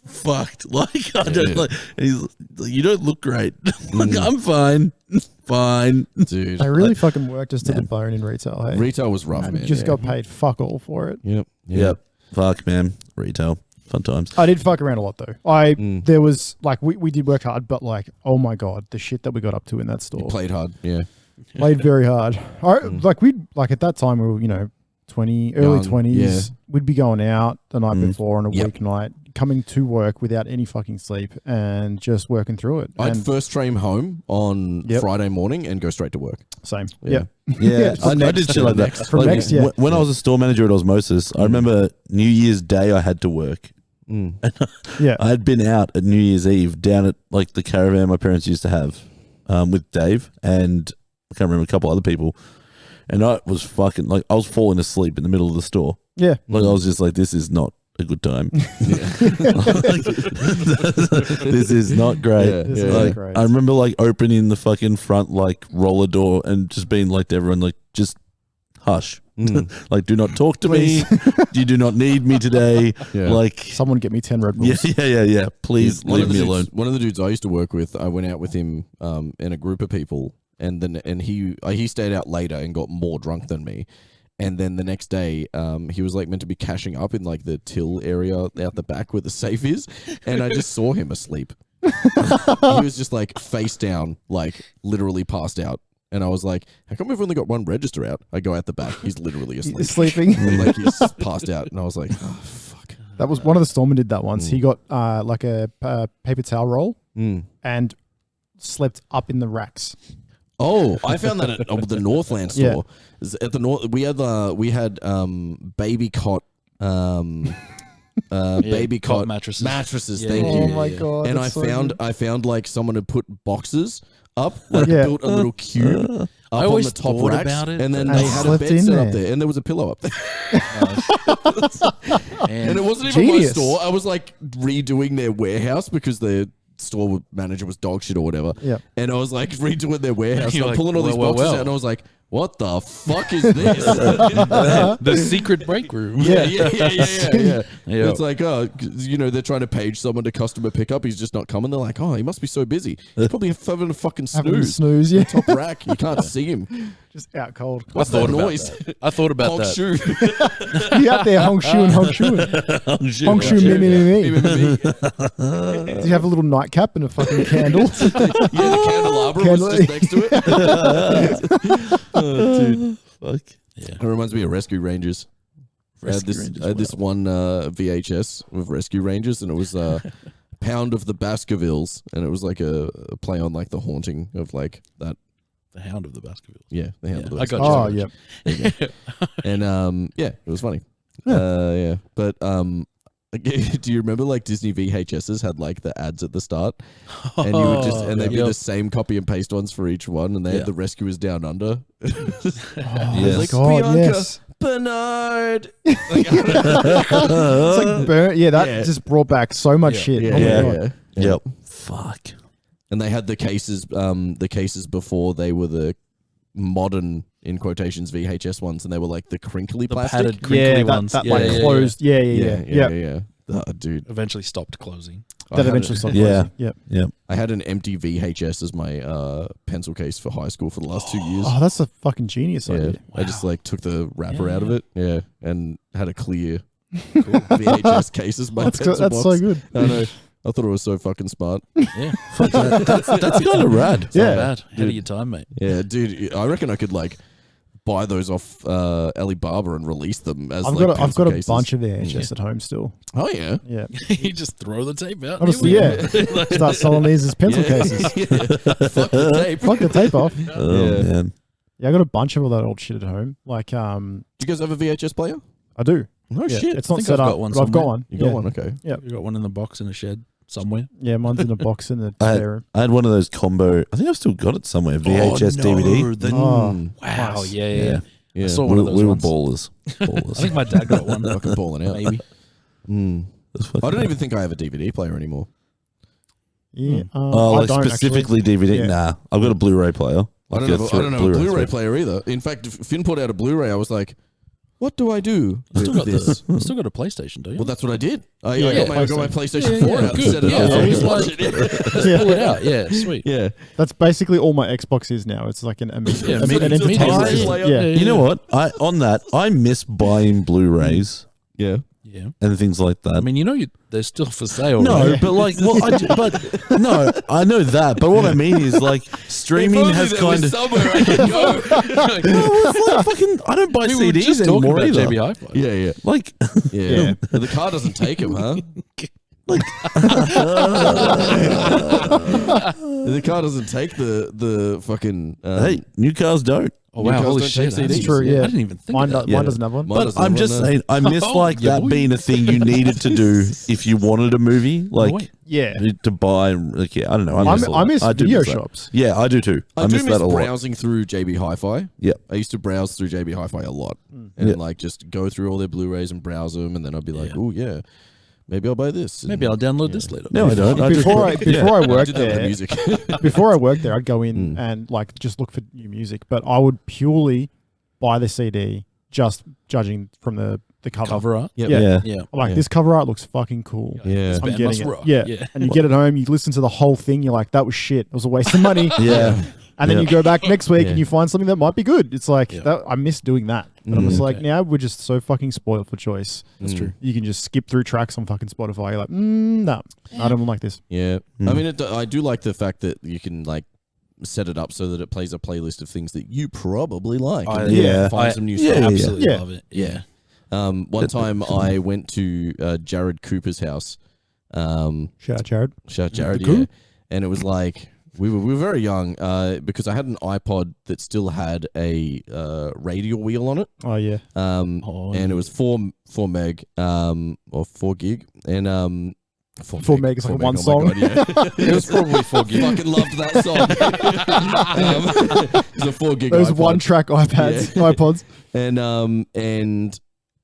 fucked. Like I don't like. And he's like, "You don't look great." Like I'm fine, fine. Dude. They really fucking worked us to the bone in retail. Hey, Retail was rough, and man. just Yeah. got paid fuck all for it. Yep. Yep. Fuck, man. Retail. Fun times. I did fuck around a lot though. There was like we did work hard, but like, oh my god, the shit that we got up to in that store. Played hard. Yeah. Played very hard. Like at that time we were, 20, early Young, 20s. yeah. We'd be going out the night before on a Yep. weeknight, coming to work without any fucking sleep and just working through it. I'd And first train home on Yep. Friday morning and go straight to work. same. Yeah. Yeah, I from did next. shit like that. From Like, next, yeah. When I was a store manager at Osmosis, I remember New Year's Day I had to work. Yeah. I had been out at New Year's Eve down at like the caravan my parents used to have with Dave and I can't remember a couple other people. And I was fucking like I was falling asleep in the middle of the store. Yeah. Like I was just like, this is not a good time. This is not great. Yeah, This yeah. is Like, great. I remember like opening the fucking front like roller door and just being like to everyone like just hush. Like do not talk to me. You do not need me today. Yeah. Like Someone get me 10 Red Bulls. yeah. Please One leave of the me dudes- alone. One of the dudes I used to work with, I went out with him and a group of people and he stayed out later and got more drunk than me. And then the next day, he was like meant to be cashing up in like the till area out the back where the safe is, and I just saw him asleep. He was just like face down, like literally passed out. And I was like, how come we've only got one register out? I go out the back. He's literally asleep. He's sleeping. And like he's passed out. And I was like, oh, fuck. That was one of the Stormmen did that once. He got like a paper towel roll and slept up in the racks. Oh, I found that at the Northland store. Yeah. At the North, we had baby cot, baby cot mattresses. Thank you. Oh my god! And I found like someone had put boxes up, like built a little cube up I always on the top thought racks, about it, and then and they had a slept bed in set there. up there, and there was a pillow up there. And And it wasn't even Genius. my store. I was like redoing their warehouse because their store manager was dog shit or whatever. Yeah. And I was like redoing their warehouse. You're And I'm like, pulling all these well, boxes well. out, and I was like, what the fuck is this? the secret break room. Yeah. Yeah. It's like, they're trying to page someone to customer pickup. He's just not coming. They're like, oh, he must be so busy. He's probably having a fucking Having a snooze. snooze, yeah. Top rack. You can't see him. Just out cold. What's thought that about noise? that. I thought about Honk that. shoe. You out there, honk shoe and honk shoe. Honk shoe, me. Do you have a little nightcap and a fucking candle? Yeah, the candelabra was just next to it. Oh, dude. Fuck. Yeah. It reminds me of Rescue Rangers. I had this one VHS with Rescue Rangers, and it was Pound of the Baskervilles, and it was like a play on like the haunting of like that. The Hound of the Baskervilles. Yeah, the Hound of the I got Baskervilles. Oh, yeah. And it was funny. But do you remember like Disney VHSs had like the ads at the start, and you would just they'd be the same copy and paste ones for each one, and they had the rescuers down under. Yes. Like God, Bianca, yes. Bernard. It's like that just brought back so much shit. Oh my God. Yep. Fuck. And they had the cases before they were the modern, in quotations, VHS ones, and they were like the crinkly plastic. Padded crinkly ones. That like closed. Yeah. Oh, dude, Eventually stopped closing. That eventually stopped Yeah. closing. Yep. I had an empty VHS as my pencil case for high school for the last 2 years. Oh, that's a fucking genius Yeah, idea. I just like took the wrapper out of it, and had a clear VHS case as my pencil That's box. so good. I know. I thought it was so fucking smart. Yeah. That's kind of rad. It's not Yeah. bad. Ahead of your time, mate. Yeah, dude, I reckon I could like buy those off Alibaba and release them as I've like got pencil a cases. bunch of VHS at home still. Oh yeah. Yeah. You just throw the tape out. Honestly, Here we yeah. Start selling these as pencil cases. Fuck the tape. Fuck the tape off. Oh, Yeah. man. Yeah, I got a bunch of all that old shit at home. Like, Do you guys have a VHS player? I do. No Yeah, shit. It's not think set I've up, got one but I've got somewhere. one. You got one, okay. Yeah. You got one in the box in a shed somewhere. Yeah, mine's in a box in the I spare room. had one of those combo. I think I've still got it somewhere. VHS DVD. Oh, Mm. Wow. nice. Yeah. Yeah. I saw one of those We were ones. ballers. I think my dad got one. Fucking balling out. Maybe. Mm. That's fucking I don't rad. even think I have a DVD player anymore. Yeah. Oh, I like don't specifically DVD? Yeah. Nah, I've got a Blu-ray player. I don't have a Blu-ray player either. In fact, if Finn put out a Blu-ray, I was like, what do I do Still with got this? the. Still got a PlayStation, do you? Well, that's what I did. I Yeah, got my PlayStation Yeah, 4 yeah, out and good. set it Yeah, up. I I was watch like- it. pull it out. Yeah, sweet. Yeah. That's basically all my Xbox is now. It's like an Yeah, an media entertainment player. system. Yeah. Yeah. You know what? On that, I miss buying Blu-rays Yeah. Yeah. and things like that. I mean, they're still for sale. No, right? but like, well, no, I know that. But what I mean is, like, streaming has kind of. somewhere I can go. No, it's like fucking. I don't buy We were CDs just talking anymore about either. JB Hi-Fi. Yeah, yeah. Like, Yeah. The car doesn't take him, huh? The car doesn't take the fucking. hey, new cars don't. Oh wow! Cars Holy don't shit! take That's CDs. True, yeah. I didn't even think Mine, of that. mine doesn't have one. Mine But doesn't I'm have just one, no. saying, I miss Oh, like yeah, that boy. being a thing you needed to do if you wanted a movie, like wait. Yeah. to buy. Like, yeah, I don't know. I miss I do video that. shops. Yeah, I do too. I I do miss miss that a lot. browsing through JB Hi-Fi. Yep. I used to browse through JB Hi-Fi a lot, and Yeah. like just go through all their Blu-rays and browse them, and then I'd be like, Yeah. oh yeah, maybe I'll buy this. Maybe I'll download this later. No, I don't. I just- Before I I worked did that with the there, music. before I worked there, I'd go in and like just look for new music, but I would purely buy the CD just judging from the cover. Cover art. Yep. Yeah. Yeah. I'm like, Yeah. this cover art looks fucking cool. Yeah. This I'm band getting must it. rock. Yeah. Yeah. And you get it home, you listen to the whole thing, you're like, that was shit. It was a waste of money. Yeah. And then you go back next week Yeah. and you find something that might be good. It's like, Yeah. that, I miss doing that. But I'm just like, Okay. now we're just so fucking spoiled for choice. That's true. You can just skip through tracks on fucking Spotify. You're like, no, I don't like this. Yeah. I mean, I do like the fact that you can like set it up so that it plays a playlist of things that you probably like. I- and then yeah. find some new yeah, stuff. Absolutely Yeah. love it. Yeah. One time I went to Jared Cooper's house. Shout out, Jared. Shout out Jared, Cool. yeah. And it was like we were very young because I had an iPod that still had a radial wheel on it. Oh, yeah. And it was 4 meg or 4 gig and 4 meg is like one oh my song. God, yeah. It was probably 4 gig. Fucking loved that song. It's a 4 gig Those iPod. one track iPads, iPods. And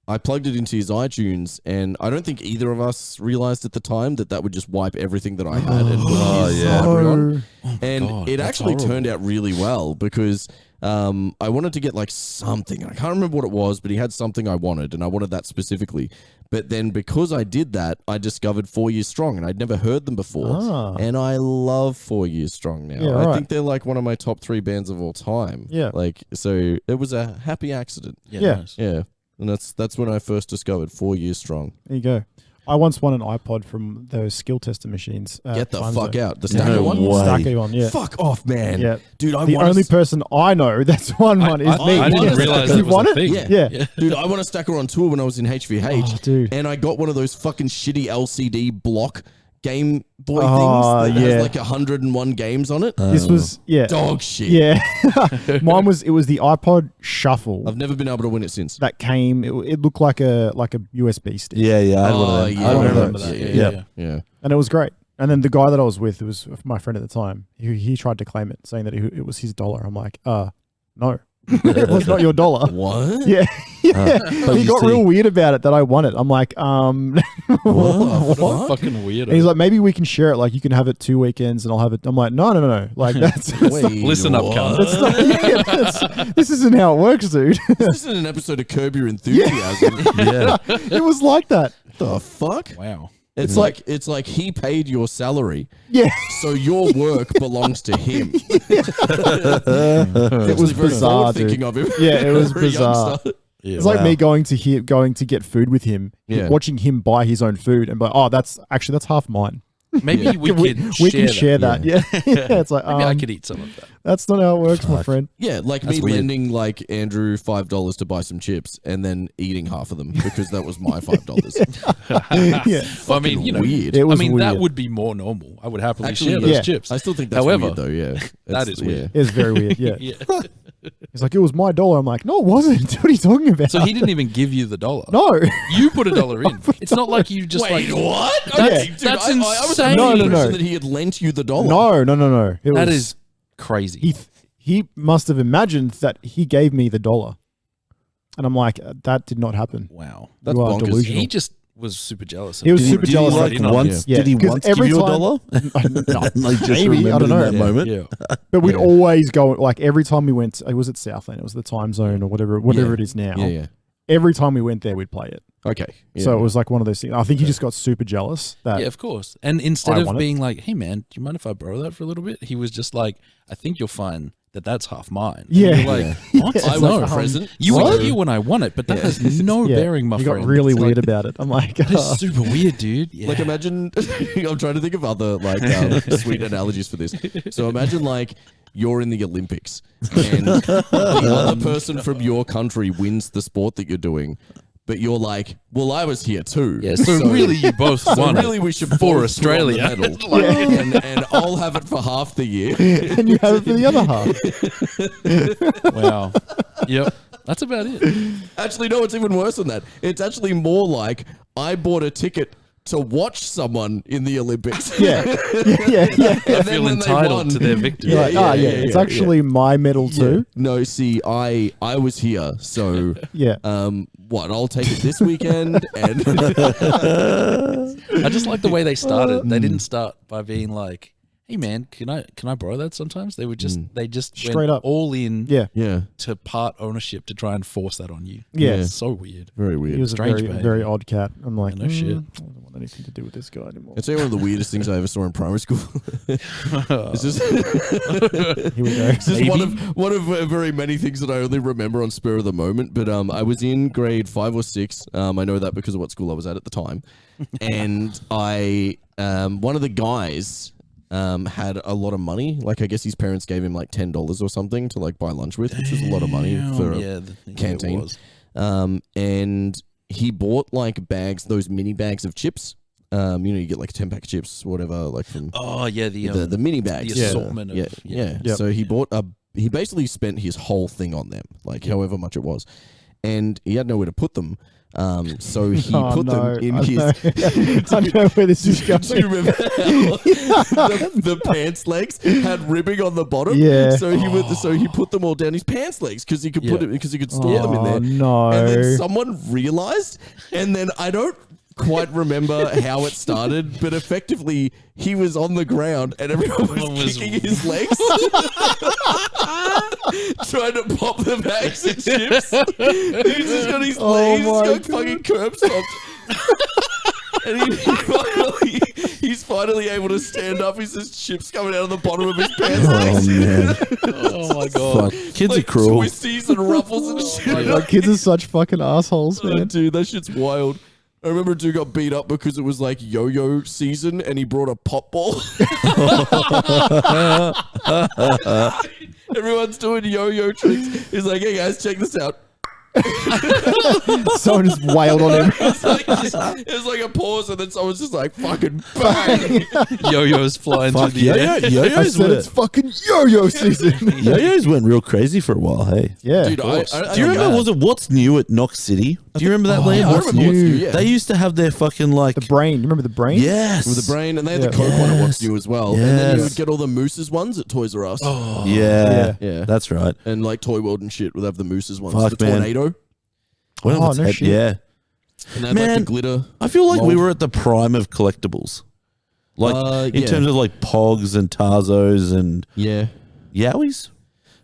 I plugged it into his iTunes, and I don't think either of us realized at the time that would just wipe everything that I had and put his library on. And God, it that's actually horrible. turned out really well because I wanted to get like something. I can't remember what it was, but he had something I wanted, and I wanted that specifically. But then because I did that, I discovered 4 Years Strong, and I'd never heard them before. Ah. And I love 4 Years Strong now. Yeah, I right. think they're like one of my top 3 bands of all time. Yeah. Like, so it was a happy accident. Yeah. Nice. Yeah. And that's when I first discovered 4 Years Strong. There you go. I once won an iPod from those skill tester machines. Get the Time fuck Zone. out. The stacker No one? way. Stacker one, yeah. Fuck off, man. Yeah. Dude, I The want only a, person I know that's won one is me. I didn't realize You that was won a it? thing. Yeah. Yeah. Dude, I won a stacker on tour when I was in HVH. Oh, dude. And I got one of those fucking shitty LCD block Game Boy Oh, things that yeah. has like 101 games on it. This was, yeah. Dog shit. Yeah. Mine was, it was the iPod Shuffle I've never been able to win it since. that came, it looked like a USB stick. Yeah, I had one Oh, of them. yeah. I I remember remember that. that. Yeah. Yeah. And it was great. And then the guy that I was with, it was my friend at the time, he tried to claim it, saying that it was his dollar. I'm like, no. It was not your dollar. What? Yeah. Yeah. But He you got see- real weird about it that I won it. I'm like, What? Fucking weird. And he's like, maybe we can share it. Like, you can have it 2 weekends and I'll have it. I'm like, no. Like, that's, Wait, Listen up, what? cunt. this isn't how it works, dude. This isn't an episode of Curb Your Enthusiasm. Yeah. It was like that. The fuck? Wow. It's like he paid your salary, Yeah. so your work belongs to him. It was bizarre, dude. Thinking of him. Yeah, it was For a young bizarre. start. Yeah. It's like me going to get food with him, Yeah. watching him buy his own food and be like, oh, that's half mine. Maybe we We can share that. Yeah. Yeah. It's like, Maybe I could eat some of that. that's not how it works, my friend. Yeah, like That's me weird. lending like Andrew $5 to buy some chips and then eating half of them because that was my $5. Yeah. Well, I mean, you know, weird. It I was mean, weird. that would be more normal. I would happily Actually, share those yeah. chips. I still think that's However, weird though. Yeah, that is weird. It was very weird. Yeah. Yeah. He's like, it was my dollar. I'm like, no, it wasn't. What are you talking about? So he didn't even give you the dollar. No. You put $1 in. It's not like you just Wait, like what? Yeah. Dude, That's I was insane. under the No. impression that he had lent you the dollar. No. that is crazy. He must have imagined that he gave me the dollar. And I'm like, that did not happen. Wow. That's You are bonkers. delusional. He just was super jealous. He was Did he, super did he jealous. like Right in on once? you. Did he Yeah, 'cause once give every you a time- dollar? No, Like just maybe, I don't remembered in know. that Yeah. moment. Yeah. But we'd Yeah. always go, like every time we went, it was at Southland, it was the time zone or whatever Yeah. it is now. Yeah. Every time we went there, we'd play it. Okay. Yeah. So it was like one of those things. I think he just got super jealous that Yeah, of course. And instead I of want it. being like, hey, man, do you mind if I borrow that for a little bit? He was just like, I think you'll find that that's half mine. And Yeah. you're like, what? Yeah. I No. was present. You were What? here when I won it, but that has no yeah, bearing, my he friend. got really It's weird like, about it. I'm like, that is super weird, dude. Yeah. Like imagine, I'm trying to think of other like sweet analogies for this. So imagine like you're in the Olympics and the other person from your country wins the sport that you're doing, but you're like, well, I was here too. yeah, so really you both So won really, it we should for both Australia. put on the medal. and I'll have it for half the year. and you have it for the other half. Wow. Yep. That's about it. Actually, no, it's even worse than that. It's actually more like I bought a ticket to watch someone in the Olympics. Yeah. Yeah. I And then feel when they entitled won- to their victory. You're like, it's actually my medal too. No, see, I was here, so Yeah. what? I'll take it this weekend, and I just like the way they started. They didn't start by being like, hey man, can I borrow that sometimes? They would just they just Straight went up. all in Yeah. to part ownership to try and force that on you. Yeah. It's so weird. Very weird. He was a Strange very, behavior. very odd cat. I'm like, no shit. I don't want anything to do with this guy anymore. It's one of the weirdest things I ever saw in primary school. It's just, Here we go. it's just one of very many things that I only remember on spur of the moment. But I was in grade 5 or 6. I know that because of what school I was at the time, and one of the guys had a lot of money. Like, I guess his parents gave him like $10 or something to like buy lunch with, which was a lot of money for a canteen. It was. And he bought like bags, those mini bags of chips. You get like a 10-pack of chips, whatever, like from the mini bags. The assortment of Yep. So he basically spent his whole thing on them, like however much it was, and he had nowhere to put them. So he put them in his. I know where this is going. Do you remember how the pants legs had ribbing on the bottom? Yeah. So he put them all down his pants legs because he could he could store them in there. No. And then someone realized, and then I don't quite remember how it started, but effectively he was on the ground and everyone was kicking his legs, trying to pop the bags of chips. He's just got his legs got fucking curb stomped. And he's finally able to stand up. He's just chips coming out of the bottom of his pants legs. man. Oh my god. Fuck. Kids Like are cruel. twisties and ruffles and shit. Like, kids are such fucking assholes, Oh, man. dude, that shit's wild. I remember a dude got beat up because it was like yo-yo season and he brought a pop ball. Everyone's doing yo-yo tricks. He's like, hey guys, check this out. Someone just wailed on him. It was like a pause and then someone's just like, fucking bang. Yo-yos flying Fuck, through the air. I yo-yos said it's fucking yo-yo season. Yo-yos went real crazy for a while, hey. Yeah. Dude, Do you remember, was it What's New at Knox City? Do you remember that, Liam? yeah, I What's remember New? What's New, yeah. They used to have their fucking like... The brain. You remember the brain? Yes. with the brain, and they had Yeah. the Coke one at What's New as well. And then you Yes. would get all the Mooses ones at Toys R Us. Yeah. Yeah. That's right. And like Toy World and shit would have the Mooses ones. Fuck, the man. Tornado. Well, Oh, that's no shit. yeah. And they had like Man, the glitter. I feel like we mold. were at the prime of collectibles. Like, in yeah. terms of like Pogs and Tarzos and Yeah. Yowies.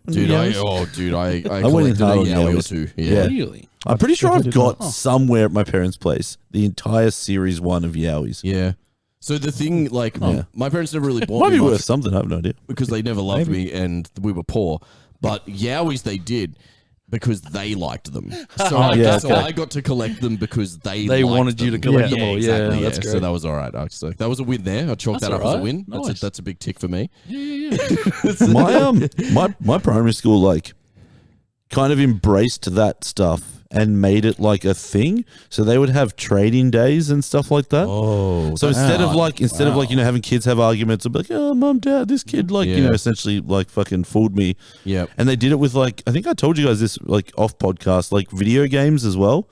Dude, I Yowies? I went in collected a hard on Yowie or Yowies. two. Yeah. Really? I'm pretty sure I've definitely got somewhere at my parents' place the entire series 1 of Yowies. Yeah. So the thing, like, Yeah. my parents never really bought Might me be much worth something. I have no idea. because they never loved me and we were poor. But Yowies they did because they liked them. So, I got to collect them because they liked wanted you to them. collect them all. Yeah, exactly. that's So great. that was all right. So that was a win there. I chalked That's that up all as a right. win. Nice. That's a big tick for me. My primary school like kind of embraced that stuff and made it like a thing. So they would have trading days and stuff like that. Oh, So instead of like having kids have arguments, it'd be like, oh, mom, dad, this kid essentially like fucking fooled me. yeah. And they did it with like, I think I told you guys this like off podcast, like video games as well.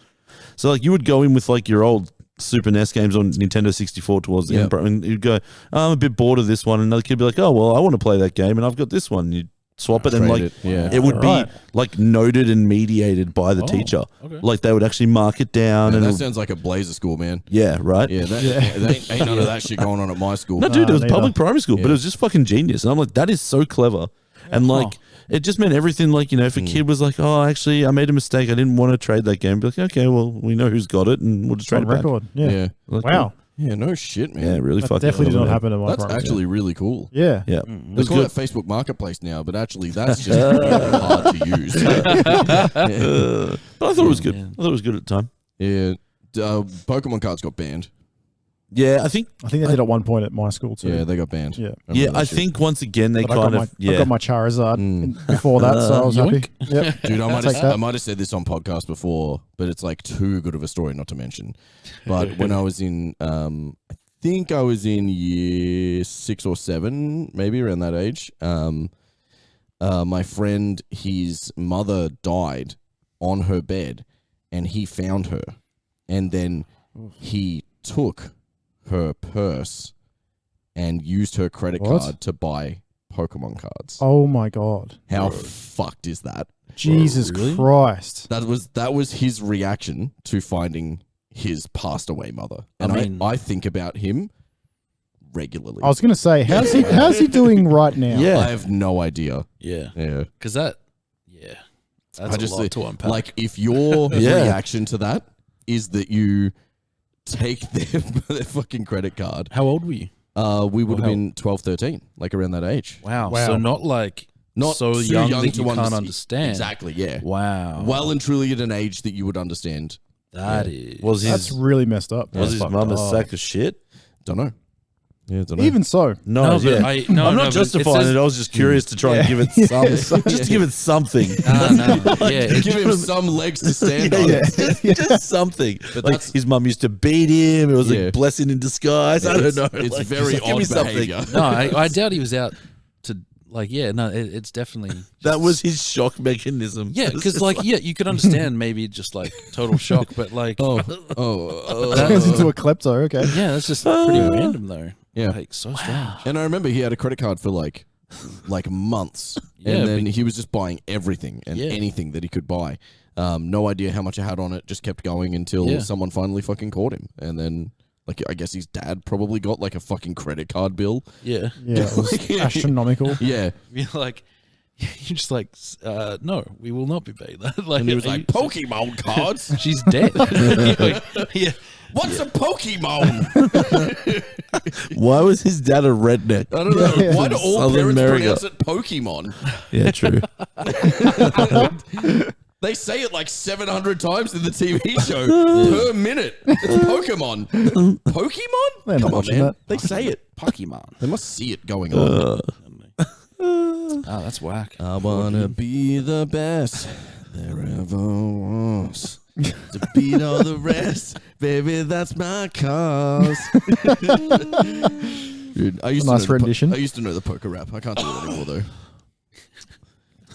So like you would go in with like your old Super NES games on Nintendo 64 towards the end, and you'd go, oh, I'm a bit bored of this one. And another kid would be like, oh, well, I want to play that game and I've got this one. And you'd swap it and Trade like it, yeah. it would Right. be like noted and mediated by the teacher. okay. Like they would actually mark it down. Man, and that sounds like a blazer school, man. yeah, right. Yeah, that ain't none of that shit going on at my school. No, dude, it was neither. public primary school, but Yeah. it was just fucking genius. And I'm like, that is so clever. And like, it just meant everything. Like, if a kid was like, oh, actually, I made a mistake. I didn't want to trade that game. Be like, okay, well, we know who's got it and we'll just trade On it back. record. Yeah. Yeah. Like, Wow. Yeah, no shit, man. Yeah, really That fucking definitely did clever, not man. happen in my That's primary actually really cool. school. Yeah. Yeah. They It was call good. that Facebook Marketplace now, but actually that's just really hard to use. But I thought it was good. I thought it was good at the time. Yeah. Pokemon cards got banned. Yeah, I think I think they did at one point at my school too. Yeah, they got banned. Yeah. I Yeah, remember I that shit. think once again they But kind of I got my Charizard before that, so I was happy. Yep. Dude, Take that. I might have said this on podcast before, but it's like too good of a story not to mention. But when I was in, I think I was in year 6 or 7, maybe around that age. My friend, his mother died on her bed, and he found her, and then he took her purse and used her credit What? card to buy Pokemon cards. Oh my god. How fucked is that? Jesus really? Christ. That was his reaction to finding his passed away mother. And I mean- I think about him regularly. I was going to say, how's he doing right now? Yeah. I have no idea. Yeah. Yeah. Because that's a lot to unpack. Like, if your Yeah. reaction to that is that you take their fucking credit card, How old were you? we would have been 12, 13, like around that age. Wow. Wow. So not so too young that you to can't understand. Exactly, yeah. Wow. Well and truly at an age that you would understand. That is. Was That's his really messed up. was his mum a sack of shit? Don't know. Yeah, don't know. Even so. No, but yeah. I'm I'm not justifying it. I was just curious to try and give it some, just to give it something. no. Yeah. Give him some legs to stand on. Just something. But Like that's- his mum used to beat him. It was Yeah. a blessing in disguise. I don't know. It's Like, very just give me odd something. behavior. No, I doubt he was out to it's definitely That was his shock mechanism. yeah, because you could understand maybe just like total shock, but like Turns into a klepto. Okay. yeah, that's just pretty random though. Yeah. Like so strange. And I remember he had a credit card for like months, Yeah, and then he was just buying everything and Yeah. anything that he could buy. No idea how much it had on it. Just kept going until someone finally fucking caught him, and then like I guess his dad probably got like a fucking credit card bill. Yeah, Yeah, it was astronomical. Yeah, you're like you're just like no, we will not be paid that. Like and he was like Pokemon cards. she's dead. You're like, yeah. What's a Pokemon? Why was his dad a redneck? I don't know. Yeah. Why do all Southern parents America. pronounce it Pokemon? Yeah, true. They say it like 700 times in the TV show per minute. It's Pokemon. Pokemon? They're not Come on, watching man. that. They say it. Pokemon. They must see it going on. Oh, that's whack. I wanna be the best there ever was. To beat all the rest, baby, that's my cause. Dude, I used Nice to know rendition. I used to know the poker rap. I can't do it anymore though.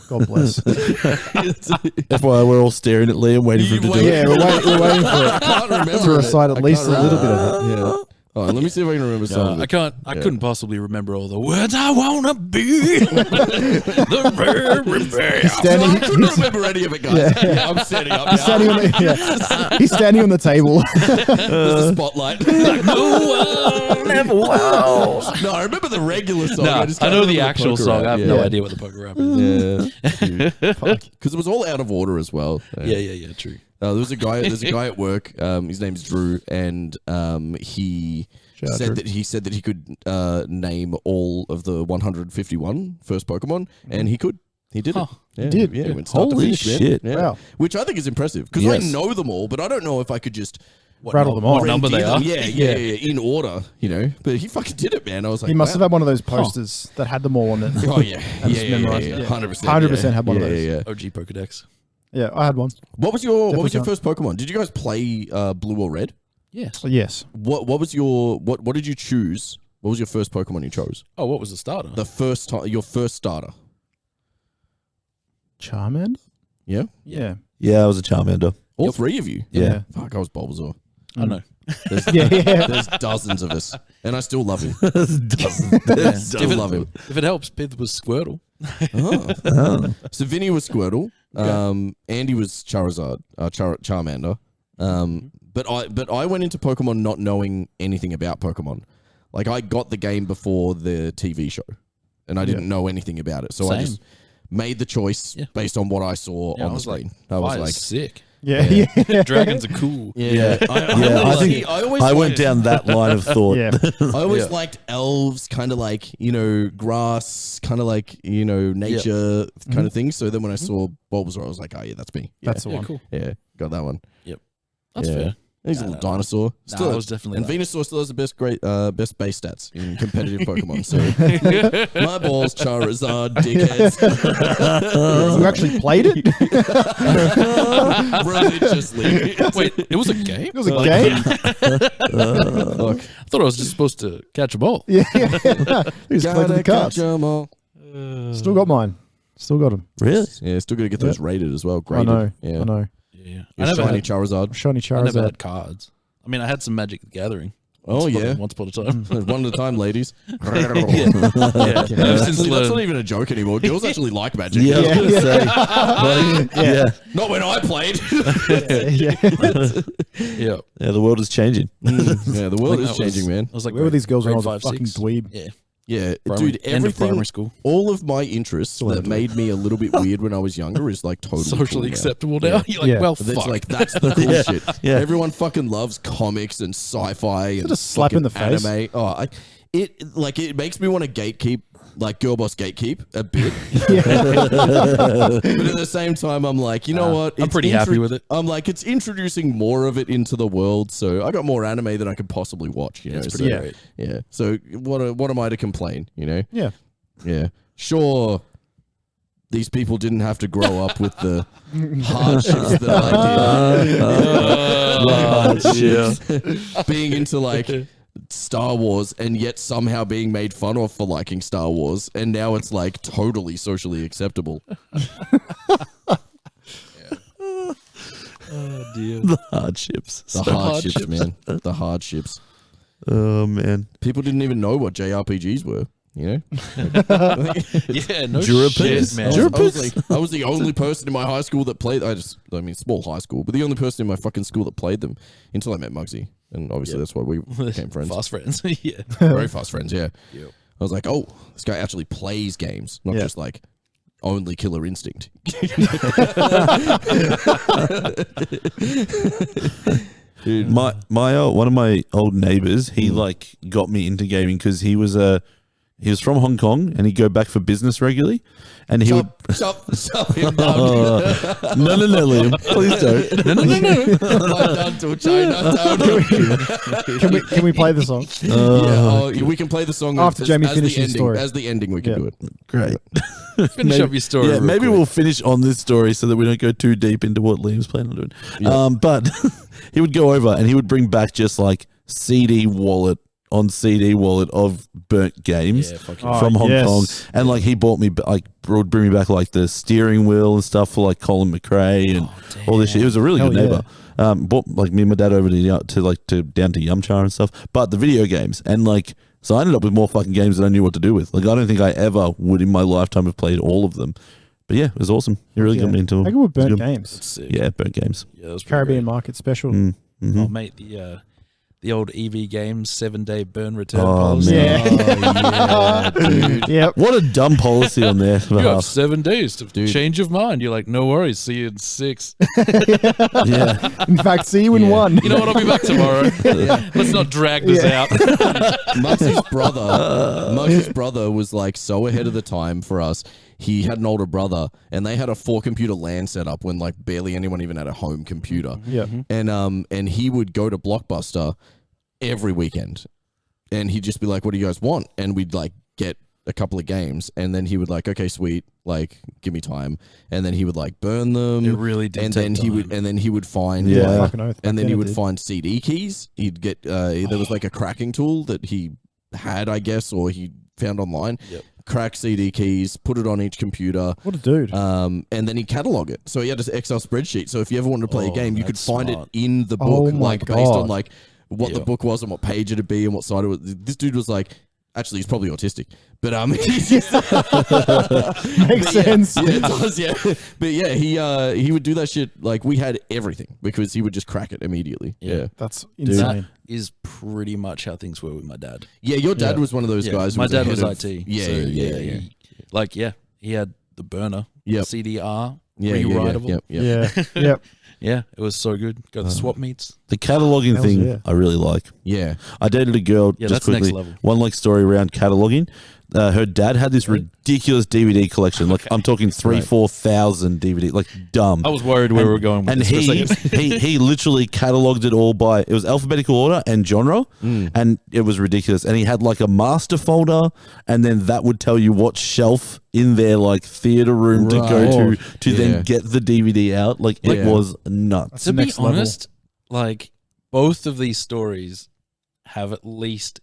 God bless. That's why we're all staring at Liam, waiting for him to do it. Yeah, we're waiting for I it can't remember to it. recite at I least a can't little remember bit of it. Yeah. Oh, let me see if I can remember some of I it. can't. I couldn't possibly remember all the words. I wanna be the very best. Standing, I couldn't remember any of it, guys. Yeah, I'm standing up now. he's standing on the he's standing on the table. There's the spotlight. No one ever was. No, I remember the regular song. No, I I just can't know the remember actual poker song. rap. I have Yeah. no idea what the poker rap is. Yeah, because it was all out of order as well. Yeah, true. There was a guy. There's a guy at work. His name's Drew, and he Shout out, said Drew. that he said that he could name all of the 151 first Pokemon, and he could. He did Huh. it. Yeah, did? Yeah, went start to Holy finish, man. shit. Yeah. Wow. Which I think is impressive because Yes. I know them all, but I don't know if I could just Rattle them off. What number they redo are? them. Yeah, in order, you know. But he fucking did it, man. I was like, He must have wow. had one of those posters that had them all on it. Oh yeah, just memorised it. 100%. 100% had one of Yeah, those. yeah. OG Pokedex. Yeah, I had one. What was your Definitely first Pokemon? Did you guys play Blue or Red? Yes. So yes. What was your what did you choose? What was your first Pokemon you chose? Oh, what was the starter? The first time, your first starter. Charmander? Yeah, Yeah. Yeah, I was a Charmander. all three of you. Yeah. Fuck, I was Bulbasaur. I know. There's, Yeah, yeah. there's dozens of us, and I still love him. Doesn't. Still love him. If it helps, Pith was Squirtle. Oh. So Vinny was Squirtle. Andy was Charizard, Charmander. But I went into Pokemon not knowing anything about Pokemon. Like I got the game before the TV show, and I didn't know anything about it. So I Same. just made the choice based on what I saw Yeah, on I the was screen. like, I was Fire's like, sick. Yeah, yeah. Dragons are cool. yeah. I think I always I went liked- down that line of thought. Yeah. I always liked elves, kind of like, grass, kind of like, nature kind of thing. So then when I saw Bulbasaur, I was like, oh, yeah, that's me. Yeah, That's the Yeah, one. cool. yeah, got that one. That's Yeah. fair. He's a little dinosaur. Nah, I was definitely and that. Venusaur still has the best base stats in competitive Pokemon. So my balls, Charizard, dickheads. You actually played it? Religiously. Wait, it was a game? It was a game? Look, I thought I was just supposed to catch a ball. Yeah. He was collecting gotta the cards. catch 'em all. Still got mine. Still got them. Really? Yeah, still got to get those rated as well. I Graded. know. Yeah. I know. Yeah. Your shiny Charizard. Shiny I never Charizard. had cards. I mean, I had some Magic the Gathering. Oh yeah, Once upon a time. one at a time, ladies. yeah. That's not even a joke anymore. Girls actually like magic. Yeah, I was gonna say. Yeah. Not when I played. Yeah. Yeah, the world is changing. Yeah, the world I think is that was- changing, man. I was like, Where were these girls when I was grade a fucking 5, 6? dweeb? Yeah. Yeah, Primary- dude, end of everything, primary school. all of my interests that made me a little bit weird when I was younger is like totally Socially cool now. acceptable now. You're like, Yeah. well, That's fuck. like that's the cool shit. Yeah. Everyone fucking loves comics and sci-fi and a slap in the fucking face. anime. Oh, it makes me want to gatekeep, like girl boss gatekeep a bit. But at the same time, I'm like, you know what? I'm It's pretty happy with it. I'm like, it's introducing more of it into the world, so I got more anime than I could possibly watch. You know, it's so, pretty Yeah. great. yeah. So what am I to complain? You know? Yeah. Yeah. Sure. These people didn't have to grow up with the hardships that I did. Being into like Star Wars and yet somehow being made fun of for liking Star Wars, and now it's like totally socially acceptable. Oh, dear. The hardships. The hardships, man. The hardships. Oh man. People didn't even know what JRPGs were. You know, Yeah, no Durapix. shit, man. I was the only person in my high school that played. I mean, small high school, but the only person in my fucking school that played them until I met Muggsy, and obviously that's why we became friends. Fast friends. Yeah. Very fast friends. Yeah. Yep. I was like, oh, this guy actually plays games, not Yeah. just like only Killer Instinct. Dude, my one of my old neighbors, he like got me into gaming because he was from Hong Kong and he'd go back for business regularly, and he would. Shut him down. No, Liam, please don't. Right down to Chinatown. Can we play the song? We can play the song After Jamie as finishes the his ending. story. As the ending, we can Yeah. do it. Great. Finish up your story. Yeah, real maybe quick. we'll finish on this story so that we don't go too deep into what Liam's planning on doing. Yeah. But he would go over and he would bring back just like CD wallet on CD wallet of burnt games Yeah, fuck yeah. from Oh, Hong yes. Kong, and like he bought me would bring me back like the steering wheel and stuff for like Colin McRae and all this shit. He was a really Hell good neighbor. Bought like me and my dad over to down to Yumcha and stuff. But the video games and like. So I ended up with more fucking games than I knew what to do with. Like, I don't think I ever would in my lifetime have played all of them. But yeah, it was awesome. He really got me into I them. think we're burnt good. games. Sick. Yeah, burnt games. Yeah, that was pretty Caribbean great. market special. Mm-hmm. Oh, mate, the old EV Games 7-day burn return Oh, policy. man. Yeah, dude. Yep. What a dumb policy on their You have behalf. 7 days to Dude. change of mind. You're like, no worries. See you in 6. Yeah. In fact, see you in Yeah. one. You know what? I'll be back tomorrow. Let's not drag this out. Muggsy's brother was like so ahead of the time for us. He had an older brother, and they had a 4-computer LAN setup when like barely anyone even had a home computer. Yeah. And he would go to Blockbuster every weekend, and he'd just be like, "What do you guys want?" And we'd like get a couple of games, and then he would like, "Okay, sweet, like give me time," and then he would like burn them. It really did and take then he would find Yeah. like, Fucking oath. and then Back he it would did. find CD keys. He'd get there was like a cracking tool that he had, I guess, or he found online. Yep. Crack CD keys, put it on each computer. What a dude. And then he'd catalog it. So he had this Excel spreadsheet. So if you ever wanted to play a Oh, game, you could that's find smart. it in the book, Oh my like based on God. like what the Yeah. book was and what page it'd be and what side it was. This dude was like, actually, he's probably autistic, but Makes sense. Yeah, it does, yeah. But yeah, he would do that shit. Like we had everything because he would just crack it immediately. Yeah. That's That insane. is pretty much how things were with my dad. Yeah, your dad Yeah. was one of those Yeah, guys. Who my dad ahead was of- IT. Yeah, so, yeah. He had the burner, Yep. CDR, Yeah, rewritable. yeah. Yep. Yeah, it was so good. Go to the swap meets. The cataloging Hells thing yeah. I really like. Yeah. I dated a girl Yeah, just that's next quickly. level. One like story around cataloging. Her dad had this ridiculous DVD collection. Like I'm talking 4,000 DVD, like dumb. I was worried where we were going with And this for a second. he literally cataloged it all by, it was alphabetical order and genre, and it was ridiculous. And he had like a master folder, and then that would tell you what shelf in their like theater room to go to Yeah. then get the DVD out. Like it Yeah. was nuts. To be next level. honest, like both of these stories have at least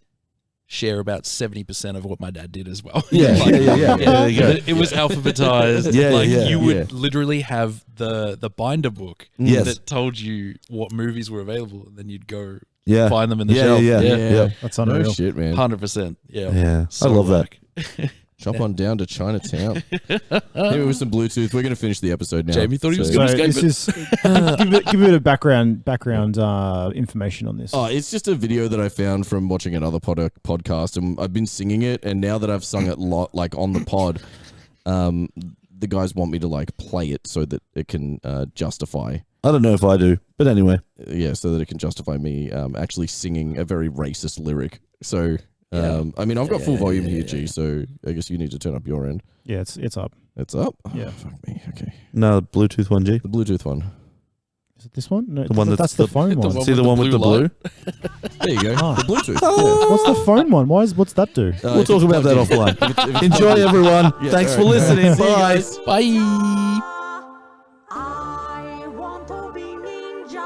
share about 70% of what my dad did as well. Yeah, Like, yeah. There you go. It was alphabetized. Yeah, like yeah, you would yeah. literally have the binder book Yes. that told you what movies were available, and then you'd go Yeah. find them in the Yeah, shelf. yeah. That's No unreal. shit, man. 100%. Yeah. Yeah. So I love that. whack. Chop on down to Chinatown. Maybe with some Bluetooth. We're going to finish the episode now. Jamie thought he was So going to escape this it. is give it a background information on this. Oh, it's just a video that I found from watching another podcast, and I've been singing it. And now that I've sung it like on the pod, the guys want me to like play it so that it can justify. I don't know if I do, but anyway. Yeah, so that it can justify me actually singing a very racist lyric. So, I mean, I've got full volume here, G. So I guess you need to turn up your end. Yeah, it's up. It's up. Yeah. Oh, fuck me. Okay. No, the Bluetooth one, G. The Bluetooth one. Is it this one? No, The one that's the phone one. See the one with the blue? There you go. Ah. The Bluetooth. What's the phone one? What's that do? Yeah. We'll If talk it's about that plugged in. offline. Enjoy, everyone. Yeah, Thanks all for right. listening. See you Bye. guys. Bye. I want to be ninja.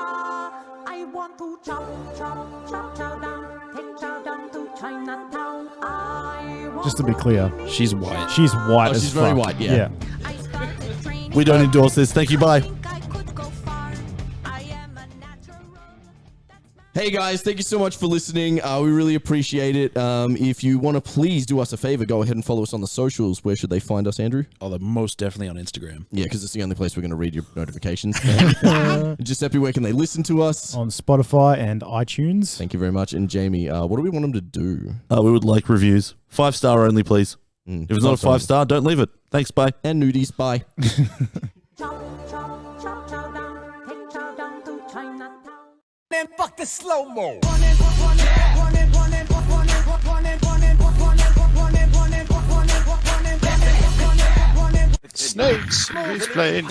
I want to chop, chop, chop, chow down. Take chow down to Chinatown. I want Just to be clear, She's white. she's white as she's fuck. very white, yeah. I started training. We don't endorse this. Thank you. Bye. I think I could go far. I am a natural. Hey guys, thank you so much for listening. We really appreciate it. If you want to please do us a favor, go ahead and follow us on the socials. Where should they find us, Andrew? Oh, they're most definitely on Instagram. Yeah, because it's the only place we're going to read your notifications. Giuseppe, where can they listen to us? On Spotify and iTunes. Thank you very much. And Jamie, what do we want them to do? We would like reviews. 5-star only, please. If it's not a 5-star, don't leave it. Thanks. Bye. And nudies, bye. Chop, chop, chop, chow down. Take chow down to Chinatown. And fuck the slow-mo. Snakes, he's playing.